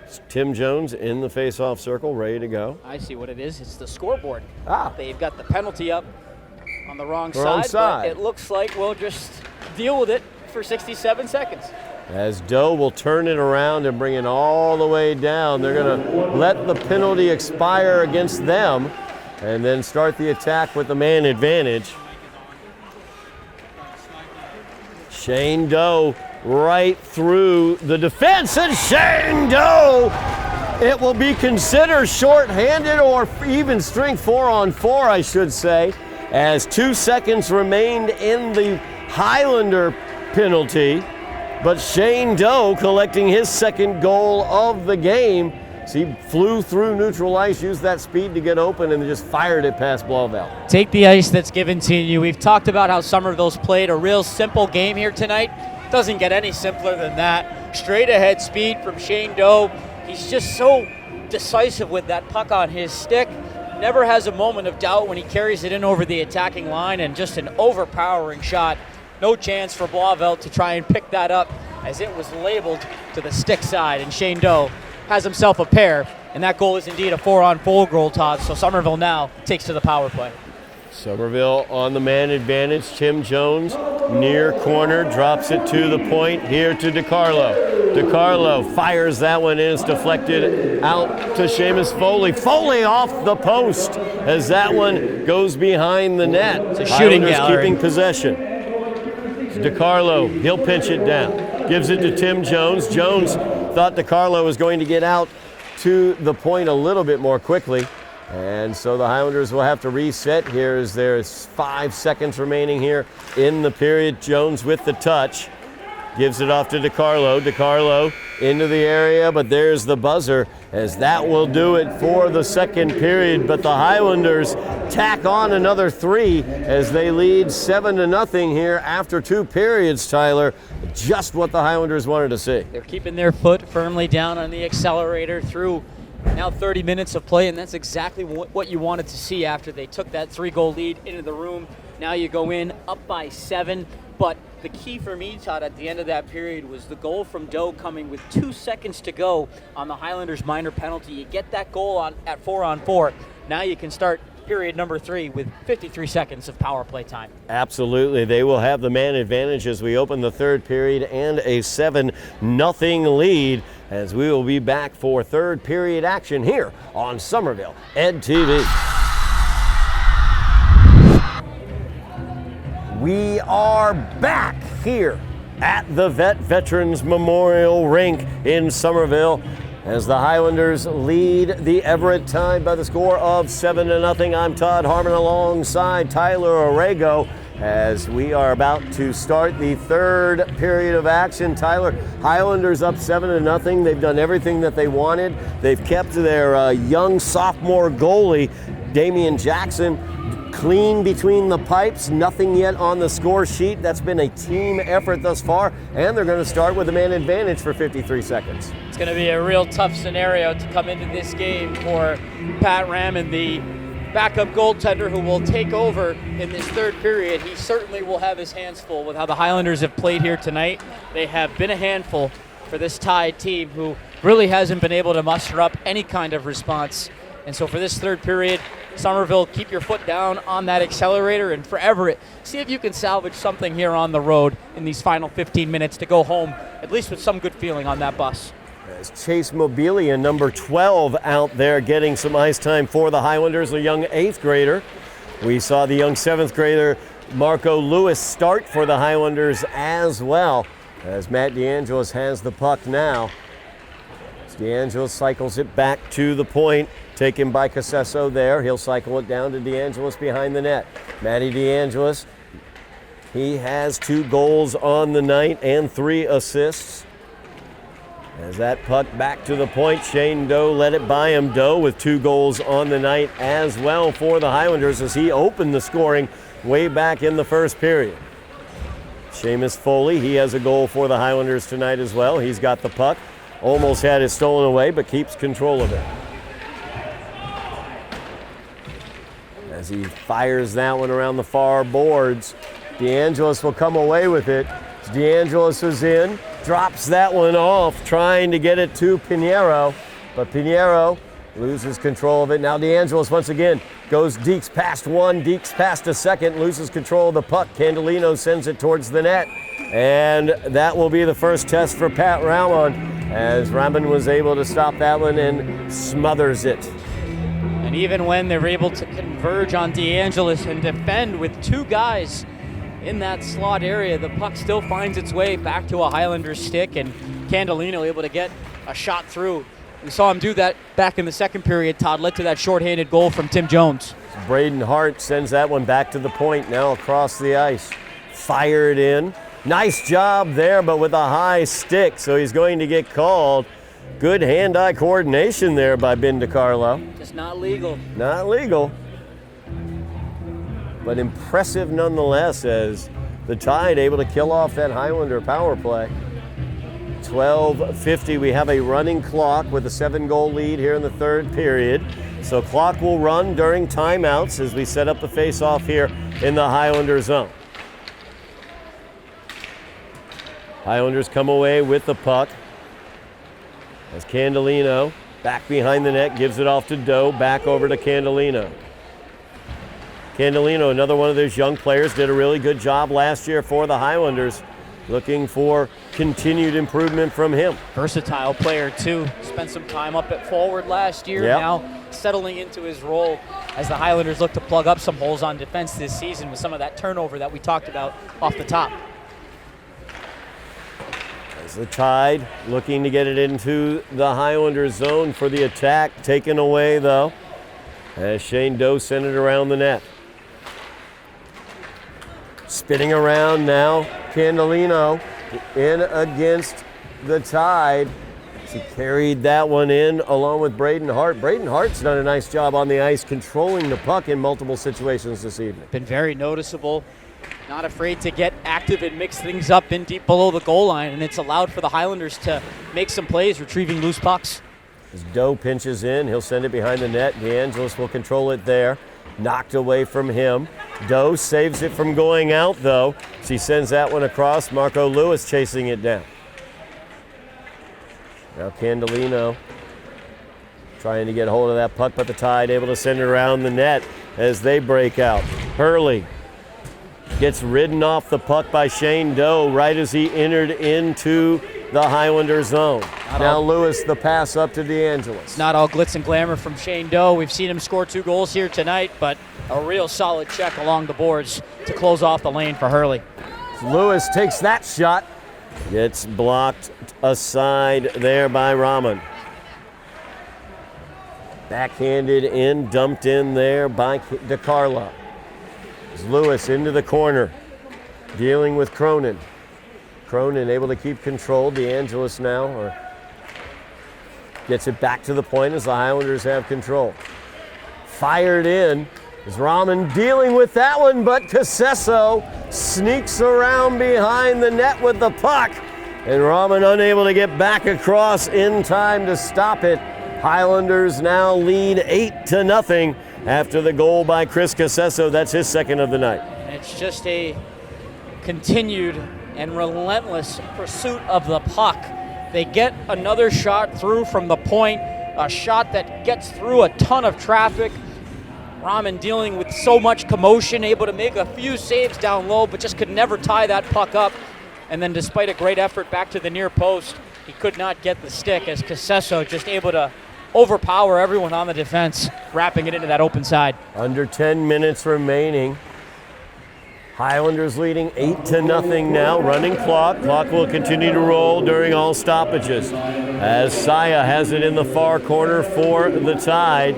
It's Tim Jones in the face-off circle, ready to go. I see what it is. It's the scoreboard. Ah. They've got the penalty up on the wrong side. But it looks like we'll just deal with it for 67 seconds. As Doe will turn it around and bring it all the way down. They're going to let the penalty expire against them and then start the attack with the man advantage. Shane Doe right through the defense, and Shane Doe, it will be considered shorthanded or even strength 4-on-4, I should say, as 2 seconds remained in the Highlander penalty. But Shane Doe collecting his second goal of the game. So he flew through neutral ice, used that speed to get open, and just fired it past Blauvelt. Take the ice that's given to you. We've talked about how Somerville's played a real simple game here tonight. Doesn't get any simpler than that. Straight ahead speed from Shane Doe. He's just so decisive with that puck on his stick. Never has a moment of doubt when he carries it in over the attacking line, and just an overpowering shot. No chance for Blauvelt to try and pick that up as it was labeled to the stick side, and Shane Doe has himself a pair, and that goal is indeed a 4-on-4 goal, Todd. So Somerville now takes to the power play. Somerville on the man advantage. Tim Jones near corner, drops it to the point here to DiCarlo. DiCarlo fires that one in. It's deflected out to Seamus Foley. Foley off the post as that one goes behind the net. It's a shooting Highlanders gallery. keeping possession. It's DiCarlo, he'll pinch it down. Gives it to Tim Jones. Jones thought DiCarlo was going to get out to the point a little bit more quickly. And so the Highlanders will have to reset here as there's 5 seconds remaining here in the period. Jones with the touch. Gives it off to DiCarlo. DiCarlo into the area, but there's the buzzer as that will do it for the second period. But the Highlanders tack on another 3 as they lead 7-0 here after 2 periods, Tyler. Just what the Highlanders wanted to see. They're keeping their foot firmly down on the accelerator through now 30 minutes of play, and that's exactly what you wanted to see after they took that 3-goal lead into the room. Now you go in up by 7, but the key for me, Todd, at the end of that period was the goal from Doe coming with 2 seconds to go on the Highlanders minor penalty. You get that goal at 4-on-4. Now you can start period number 3 with 53 seconds of power play time. Absolutely. They will have the man advantage as we open the third period and a 7-0 lead as we will be back for third period action here on Somerville Ed TV. We are back here at the Veterans Memorial Rink in Somerville as the Highlanders lead the Everett Tide by the score of 7-0. I'm Todd Harmon alongside Tyler Aragao as we are about to start the third period of action. Tyler, Highlanders up 7-0. They've done everything that they wanted. They've kept their young sophomore goalie, Damian Jackson, clean between the pipes, nothing yet on the score sheet. That's been a team effort thus far, and they're going to start with a man advantage for 53 seconds. It's going to be a real tough scenario to come into this game for Pat Rammond, the backup goaltender who will take over in this third period. He certainly will have his hands full with how the Highlanders have played here tonight. They have been a handful for this Tide team who really hasn't been able to muster up any kind of response. And so for this third period, Somerville, keep your foot down on that accelerator, and for Everett, see if you can salvage something here on the road in these final 15 minutes to go home, at least with some good feeling on that bus. As Chase Mobilia, number 12, out there getting some ice time for the Highlanders, a young 8th grader. We saw the young 7th grader, Marco Lewis, start for the Highlanders as well, as Matt DeAngelis has the puck now. DeAngelis cycles it back to the point, taken by Casesso there. He'll cycle it down to DeAngelis behind the net. Matty DeAngelis, he has 2 goals on the night and 3 assists. As that puck back to the point, Shane Doe let it by him. Doe with 2 goals on the night as well for the Highlanders as he opened the scoring way back in the first period. Seamus Foley, he has a goal for the Highlanders tonight as well. He's got the puck. Almost had it stolen away, but keeps control of it. As he fires that one around the far boards, DeAngelis will come away with it. DeAngelis is in, drops that one off, trying to get it to Pinheiro, but Pinheiro loses control of it. Now DeAngelis once again goes Deeks past one, Deeks past a second, loses control of the puck. Candelino sends it towards the net, and that will be the first test for Pat Ramon, as Ramon was able to stop that one and smothers it. And even when they're able to converge on DeAngelis and defend with 2 guys in that slot area, the puck still finds its way back to a Highlanders stick, and Candelino able to get a shot through. We saw him do that back in the second period. Todd led to that shorthanded goal from Tim Jones. Braden Hart sends that one back to the point, now across the ice. Fired in. Nice job there, but with a high stick, so he's going to get called. Good hand-eye coordination there by Ben DiCarlo. Just not legal. Not legal, but impressive nonetheless, as the Tide able to kill off that Highlander power play. 12:50, we have a running clock with a 7-goal lead here in the third period. So clock will run during timeouts as we set up the face-off here in the Highlander zone. Highlanders come away with the puck as Candelino back behind the net gives it off to Doe, back over to Candelino. Candelino, another one of those young players, did a really good job last year for the Highlanders. Looking for continued improvement from him. Versatile player too. Spent some time up at forward last year. Yep. Now settling into his role as the Highlanders look to plug up some holes on defense this season with some of that turnover that we talked about off the top. As the Tide looking to get it into the Highlanders zone for the attack. Taken away though, as Shane Doe sent it around the net. Spinning around now, Candelino in against the Tide. He carried that one in along with Braden Hart. Braden Hart's done a nice job on the ice controlling the puck in multiple situations this evening. Been very noticeable. Not afraid to get active and mix things up in deep below the goal line, and it's allowed for the Highlanders to make some plays retrieving loose pucks. As Doe pinches in, he'll send it behind the net. DeAngelis will control it there. Knocked away from him. Doe saves it from going out, though. She sends that one across. Marco Lewis chasing it down. Now Candelino trying to get hold of that puck, but the Tide able to send it around the net as they break out. Hurley gets ridden off the puck by Shane Doe right as he entered into the Highlander zone. Now Lewis, the pass up to DeAngelis. Not all glitz and glamour from Shane Doe. We've seen him score 2 goals here tonight, but a real solid check along the boards to close off the lane for Hurley. Lewis takes that shot. Gets blocked aside there by Rahman. Backhanded in, dumped in there by DiCarlo. Lewis into the corner, dealing with Cronin. Cronin able to keep control. DeAngelis now gets it back to the point as the Highlanders have control. Fired in is Rahman dealing with that one, but Casesso sneaks around behind the net with the puck, and Rahman unable to get back across in time to stop it. Highlanders now lead 8-0 after the goal by Chris Casesso. That's his second of the night. It's just a continued and relentless pursuit of the puck. They get another shot through from the point, a shot that gets through a ton of traffic. Rahman dealing with so much commotion, able to make a few saves down low, but just could never tie that puck up. And then despite a great effort back to the near post, he could not get the stick as Casesso just able to overpower everyone on the defense, wrapping it into that open side. Under 10 minutes remaining. Highlanders leading 8-0 now, running clock. Clock will continue to roll during all stoppages. As Saya has it in the far corner for the Tide.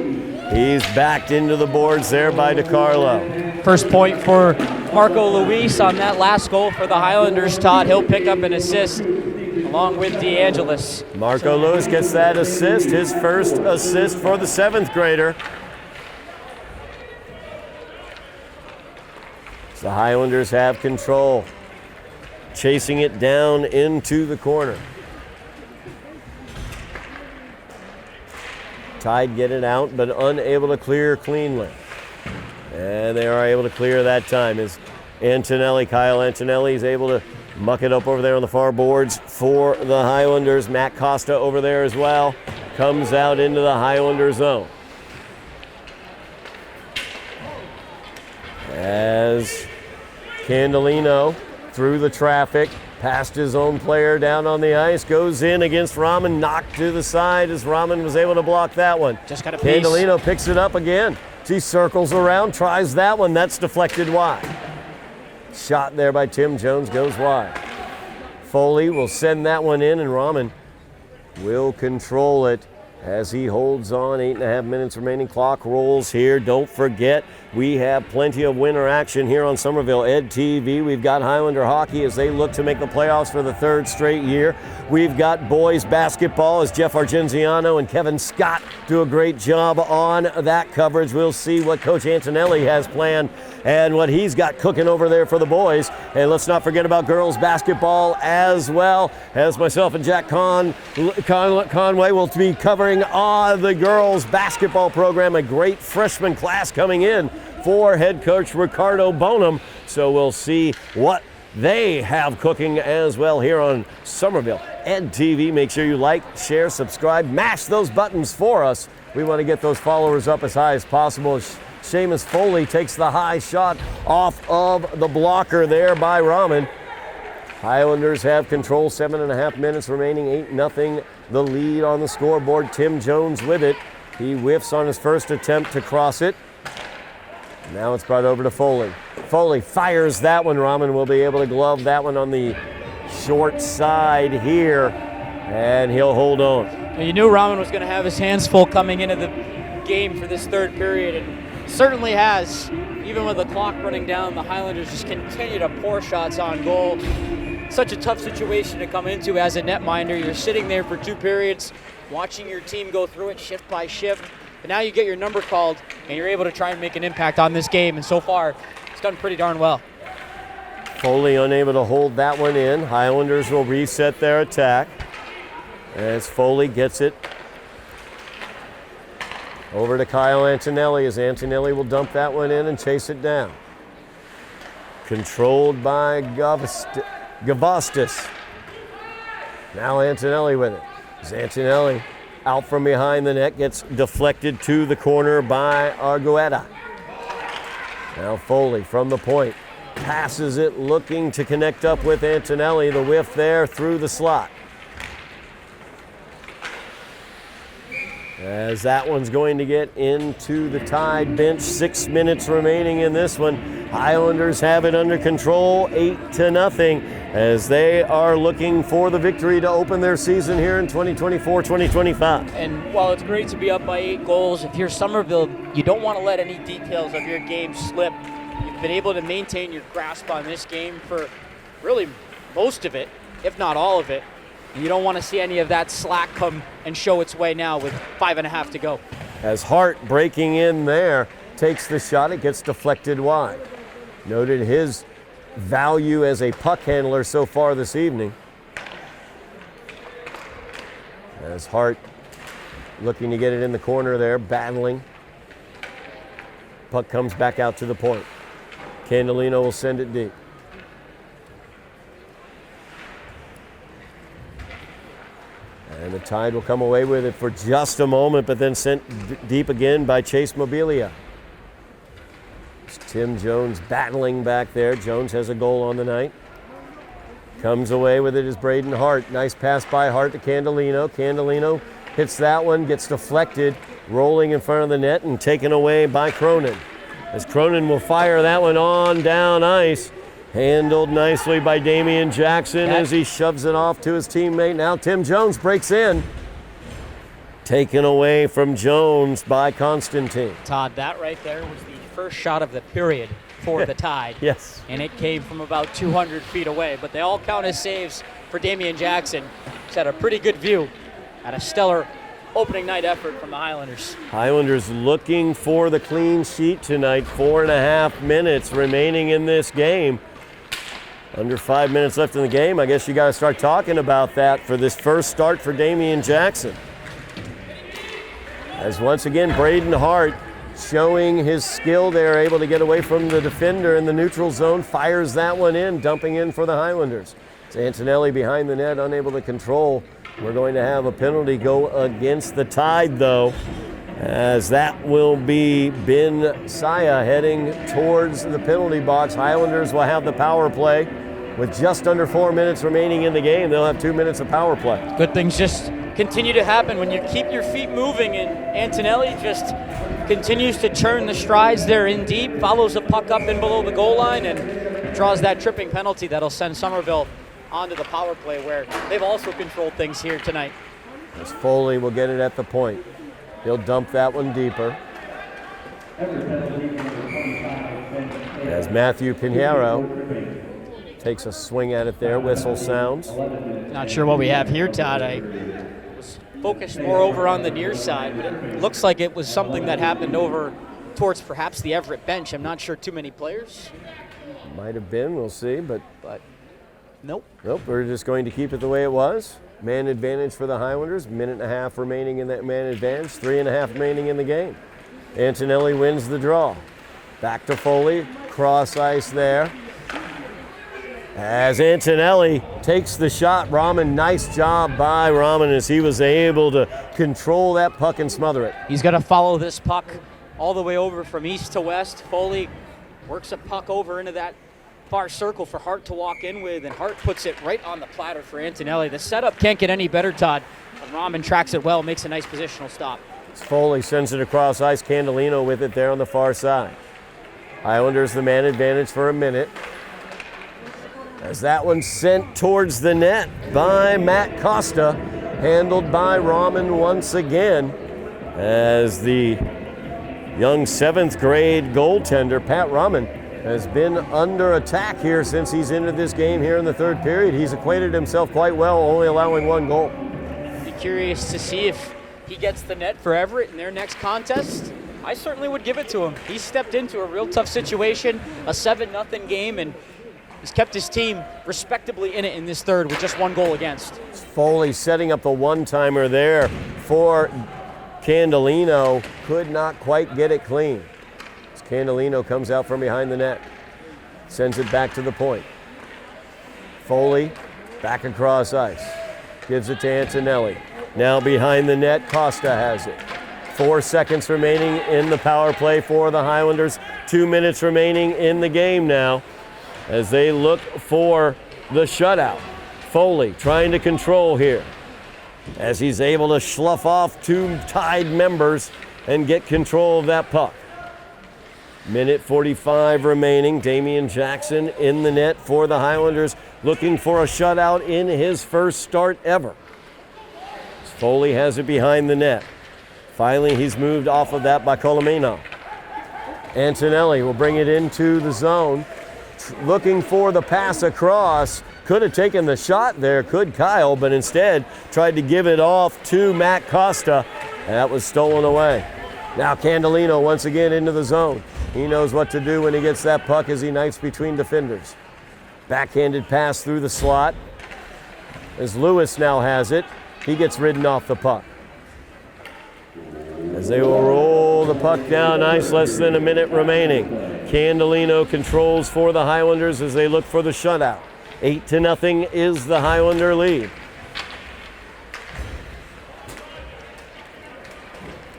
He's backed into the boards there by DiCarlo. First point for Marco Luis on that last goal for the Highlanders. Todd, he'll pick up an assist along with DeAngelis. Marco Lewis gets that assist, his first assist for the 7th grader. The Highlanders have control, chasing it down into the corner. Tide get it out, but unable to clear cleanly. And they are able to clear that time as Kyle Antonelli is able to muck it up over there on the far boards for the Highlanders. Matt Costa over there as well, comes out into the Highlander zone. As Candelino through the traffic, past his own player down on the ice, goes in against Rahman, knocked to the side as Rahman was able to block that one. Just got a piece. Candelino picks it up again. He circles around, tries that one, that's deflected wide. Shot there by Tim Jones goes wide. Foley will send that one in and Rahman will control it as he holds on. 8.5 minutes remaining. Clock rolls here. Don't forget, we have plenty of winter action here on Somerville Ed TV. We've got Highlander hockey as they look to make the playoffs for the 3rd straight year. We've got boys basketball as Jeff Argenziano and Kevin Scott do a great job on that coverage. We'll see what Coach Antonelli has planned and what he's got cooking over there for the boys. And let's not forget about girls basketball as well, as myself and Jack Conway will be covering the girls basketball program. A great freshman class coming in for head coach Ricardo Bonham. So we'll see what they have cooking as well here on Somerville Ed TV. Make sure you like, share, subscribe, mash those buttons for us. We want to get those followers up as high as possible. Seamus Foley takes the high shot off of the blocker there by Rahman. Highlanders have control, 7.5 minutes remaining, 8-0 the lead on the scoreboard. Tim Jones with it. He whiffs on his first attempt to cross it. Now it's brought over to Foley. Foley fires that one. Rahman will be able to glove that one on the short side here, and he'll hold on. You knew Rahman was going to have his hands full coming into the game for this 3rd period, and certainly has. Even with the clock running down, the Highlanders just continue to pour shots on goal. Such a tough situation to come into as a netminder. You're sitting there for 2 periods, watching your team go through it shift by shift. But now you get your number called, and you're able to try and make an impact on this game. And so far, it's done pretty darn well. Foley unable to hold that one in. Highlanders will reset their attack as Foley gets it over to Kyle Antonelli, as Antonelli will dump that one in and chase it down. Controlled by Gavastis. Now Antonelli with it. As Antonelli out from behind the net, gets deflected to the corner by Argueta. Now Foley from the point. Passes it, looking to connect up with Antonelli. The whiff there through the slot. As that one's going to get into the Tide bench. 6 minutes remaining in this one. Highlanders have it under control, 8-0, as they are looking for the victory to open their season here in 2024-2025. And while it's great to be up by 8 goals, if you're Somerville, you don't want to let any details of your game slip. You've been able to maintain your grasp on this game for really most of it, if not all of it. You don't want to see any of that slack come and show its way now with 5.5 to go. As Hart breaking in there, takes the shot, it gets deflected wide. Noted his value as a puck handler so far this evening. As Hart looking to get it in the corner there, battling. Puck comes back out to the point. Candelino will send it deep. And the Tide will come away with it for just a moment, but then sent deep again by Chase Mobilia. It's Tim Jones battling back there. Jones has a goal on the night. Comes away with it is Braden Hart. Nice pass by Hart to Candelino. Candelino hits that one, gets deflected, rolling in front of the net and taken away by Cronin. as Cronin will fire that one on down ice. Handled nicely by Damian Jackson as he shoves it off to his teammate. Now Tim Jones breaks in. Taken away from Jones by Constantine. Todd, that right there was the first shot of the period for the Tide. Yes. And it came from about 200 feet away, but they all count as saves for Damian Jackson. He's had a pretty good view at a stellar opening night effort from the Highlanders. Highlanders looking for the clean sheet tonight. 4.5 minutes remaining in this game. Under 5 minutes left in the game. I guess you got to start talking about that for this first start for Damian Jackson. As once again, Braden Hart showing his skill there, able to get away from the defender in the neutral zone, fires that one in, dumping in for the Highlanders. It's Antonelli behind the net, unable to control. We're going to have a penalty go against the Tide, though, as that will be Ben Saya heading towards the penalty box. Highlanders will have the power play. With just under 4 minutes remaining in the game, they'll have 2 minutes of power play. Good things just continue to happen when you keep your feet moving, and Antonelli just continues to churn the strides there in deep, follows the puck up in below the goal line, and draws that tripping penalty that'll send Somerville onto the power play, where they've also controlled things here tonight. As Foley will get it at the point. He'll dump that one deeper. As Matthew Pinheiro takes a swing at it there, whistle sounds. Not sure what we have here, Todd. I was focused more over on the near side, but it looks like it was something that happened over towards perhaps the Everett bench. I'm not sure too many players. Might have been, we'll see, but nope. Nope, we're just going to keep it the way it was. Man advantage for the Highlanders, minute and a half remaining in that man advantage, 3.5 remaining in the game. Antonelli wins the draw. Back to Foley, cross ice there. As Antonelli takes the shot, Rahman, nice job by Rahman as he was able to control that puck and smother it. He's got to follow this puck all the way over from east to west. Foley works a puck over into that far circle for Hart to walk in with, and Hart puts it right on the platter for Antonelli. The setup can't get any better, Todd. Rahman tracks it well, makes a nice positional stop. Foley sends it across ice, Candelino with it there on the far side. Highlanders the man advantage for a minute. As that one sent towards the net by Matt Costa, handled by Rahman once again, as the young 7th grade goaltender, Pat Rahman, has been under attack here since he's entered this game here in the third period. He's acquitted himself quite well, only allowing 1 goal. Be curious to see if he gets the net for Everett in their next contest. I certainly would give it to him. He stepped into a real tough situation, a 7-0 game, and he's kept his team respectably in it in this third with just 1 goal against. Foley setting up the one-timer there for Candelino. Could not quite get it clean. As Candelino comes out from behind the net. Sends it back to the point. Foley back across ice. Gives it to Antonelli. Now behind the net, Costa has it. 4 seconds remaining in the power play for the Highlanders. 2 minutes remaining in the game now, as they look for the shutout. Foley trying to control here, as he's able to slough off 2 Tide members and get control of that puck. Minute 45 remaining. Damian Jackson in the net for the Highlanders, looking for a shutout in his first start ever. Foley has it behind the net. Finally, he's moved off of that by Colomino. Antonelli will bring it into the zone, looking for the pass across. Could have taken the shot there, could Kyle, but instead tried to give it off to Matt Costa. That was stolen away. Now Candelino once again into the zone. He knows what to do when he gets that puck as he knights between defenders. Backhanded pass through the slot. As Lewis now has it, he gets ridden off the puck. As they will roll the puck down ice, less than a minute remaining. Candelino controls for the Highlanders as they look for the shutout. 8-0 is the Highlander lead.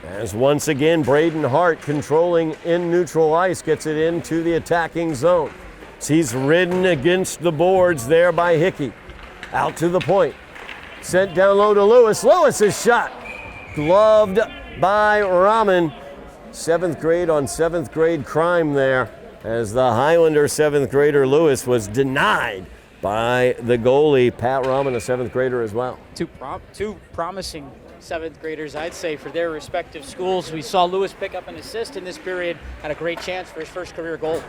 As once again, Braden Hart controlling in neutral ice, gets it into the attacking zone. He's ridden against the boards there by Hickey. Out to the point. Sent down low to Lewis. Lewis's shot gloved by Rahman. 7th grade on 7th grade crime there, as the Highlander 7th grader Lewis was denied by the goalie, Pat Rahman, a 7th grader as well. Two promising 7th graders, I'd say, for their respective schools. We saw Lewis pick up an assist in this period, had a great chance for his first career goal.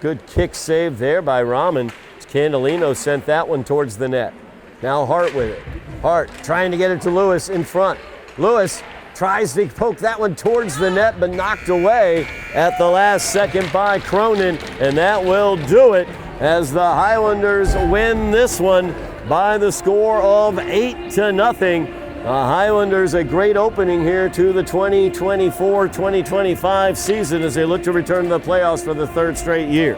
Good kick save there by Rahman. Candelino sent that one towards the net. Now Hart with it. Hart trying to get it to Lewis in front. Lewis tries to poke that one towards the net, but knocked away at the last second by Cronin, and that will do it as the Highlanders win this one by the score of 8-0. The Highlanders a great opening here to the 2024-2025 season as they look to return to the playoffs for the 3rd straight year.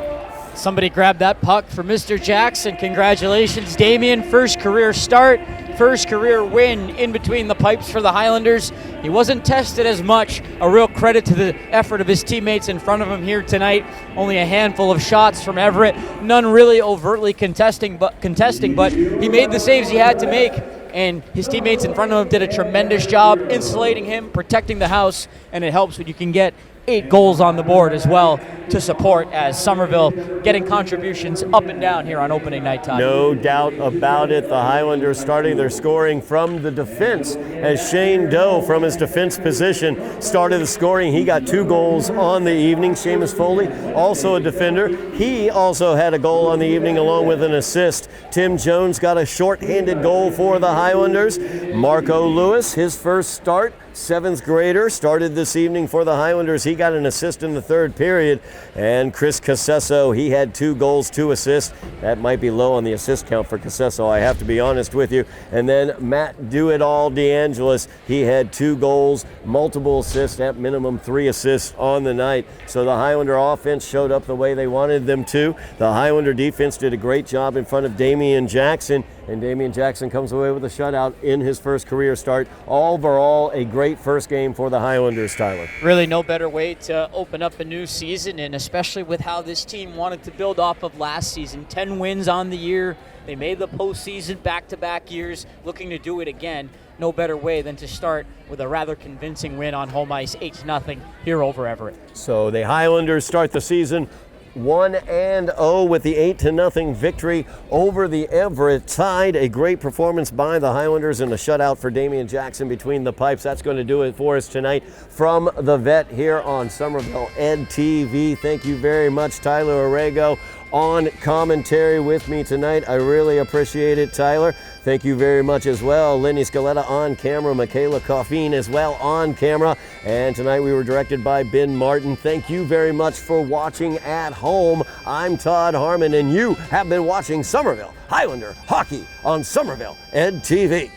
Somebody grabbed that puck for Mr. Jackson. Congratulations, Damien. First career start, first career win in between the pipes for the Highlanders. He wasn't tested as much. A real credit to the effort of his teammates in front of him here tonight. Only a handful of shots from Everett. None really overtly contesting, but he made the saves he had to make. And his teammates in front of him did a tremendous job insulating him, protecting the house, and it helps when you can get 8 goals on the board as well to support, as Somerville getting contributions up and down here on opening night time. No doubt about it. The Highlanders starting their scoring from the defense as Shane Doe from his defense position started the scoring. He got 2 goals on the evening. Seamus Foley, also a defender. He also had a goal on the evening along with an assist. Tim Jones got a shorthanded goal for the Highlanders. Marco Lewis, his first start, 7th grader, started this evening for the Highlanders. He got an assist in the 3rd period. And Chris Casesso, he had 2 goals, 2 assists. That might be low on the assist count for Casesso, I have to be honest with you. And then Matt Do-It-All DeAngelis, he had 2 goals, multiple assists, at minimum 3 assists on the night. So the Highlander offense showed up the way they wanted them to. The Highlander defense did a great job in front of Damian Jackson. And Damian Jackson comes away with a shutout in his first career start. Overall, a great first game for the Highlanders, Tyler. Really no better way to open up a new season, and especially with how this team wanted to build off of last season. 10 wins on the year. They made the postseason back-to-back years, looking to do it again. No better way than to start with a rather convincing win on home ice, 8-0 here over Everett. So the Highlanders start the season 1-0 with the 8-0 victory over the Everett Tide. A great performance by the Highlanders and a shutout for Damian Jackson between the pipes. That's going to do it for us tonight from the Vet here on Somerville Ed TV. Thank you very much, Tyler Aragao, on commentary with me tonight. I really appreciate it, Tyler. Thank you very much as well. Lenny Scaletta on camera, Michaela Coffeen as well on camera. And tonight we were directed by Ben Martin. Thank you very much for watching at home. I'm Todd Harmon, and you have been watching Somerville Highlander Hockey on Somerville Ed TV.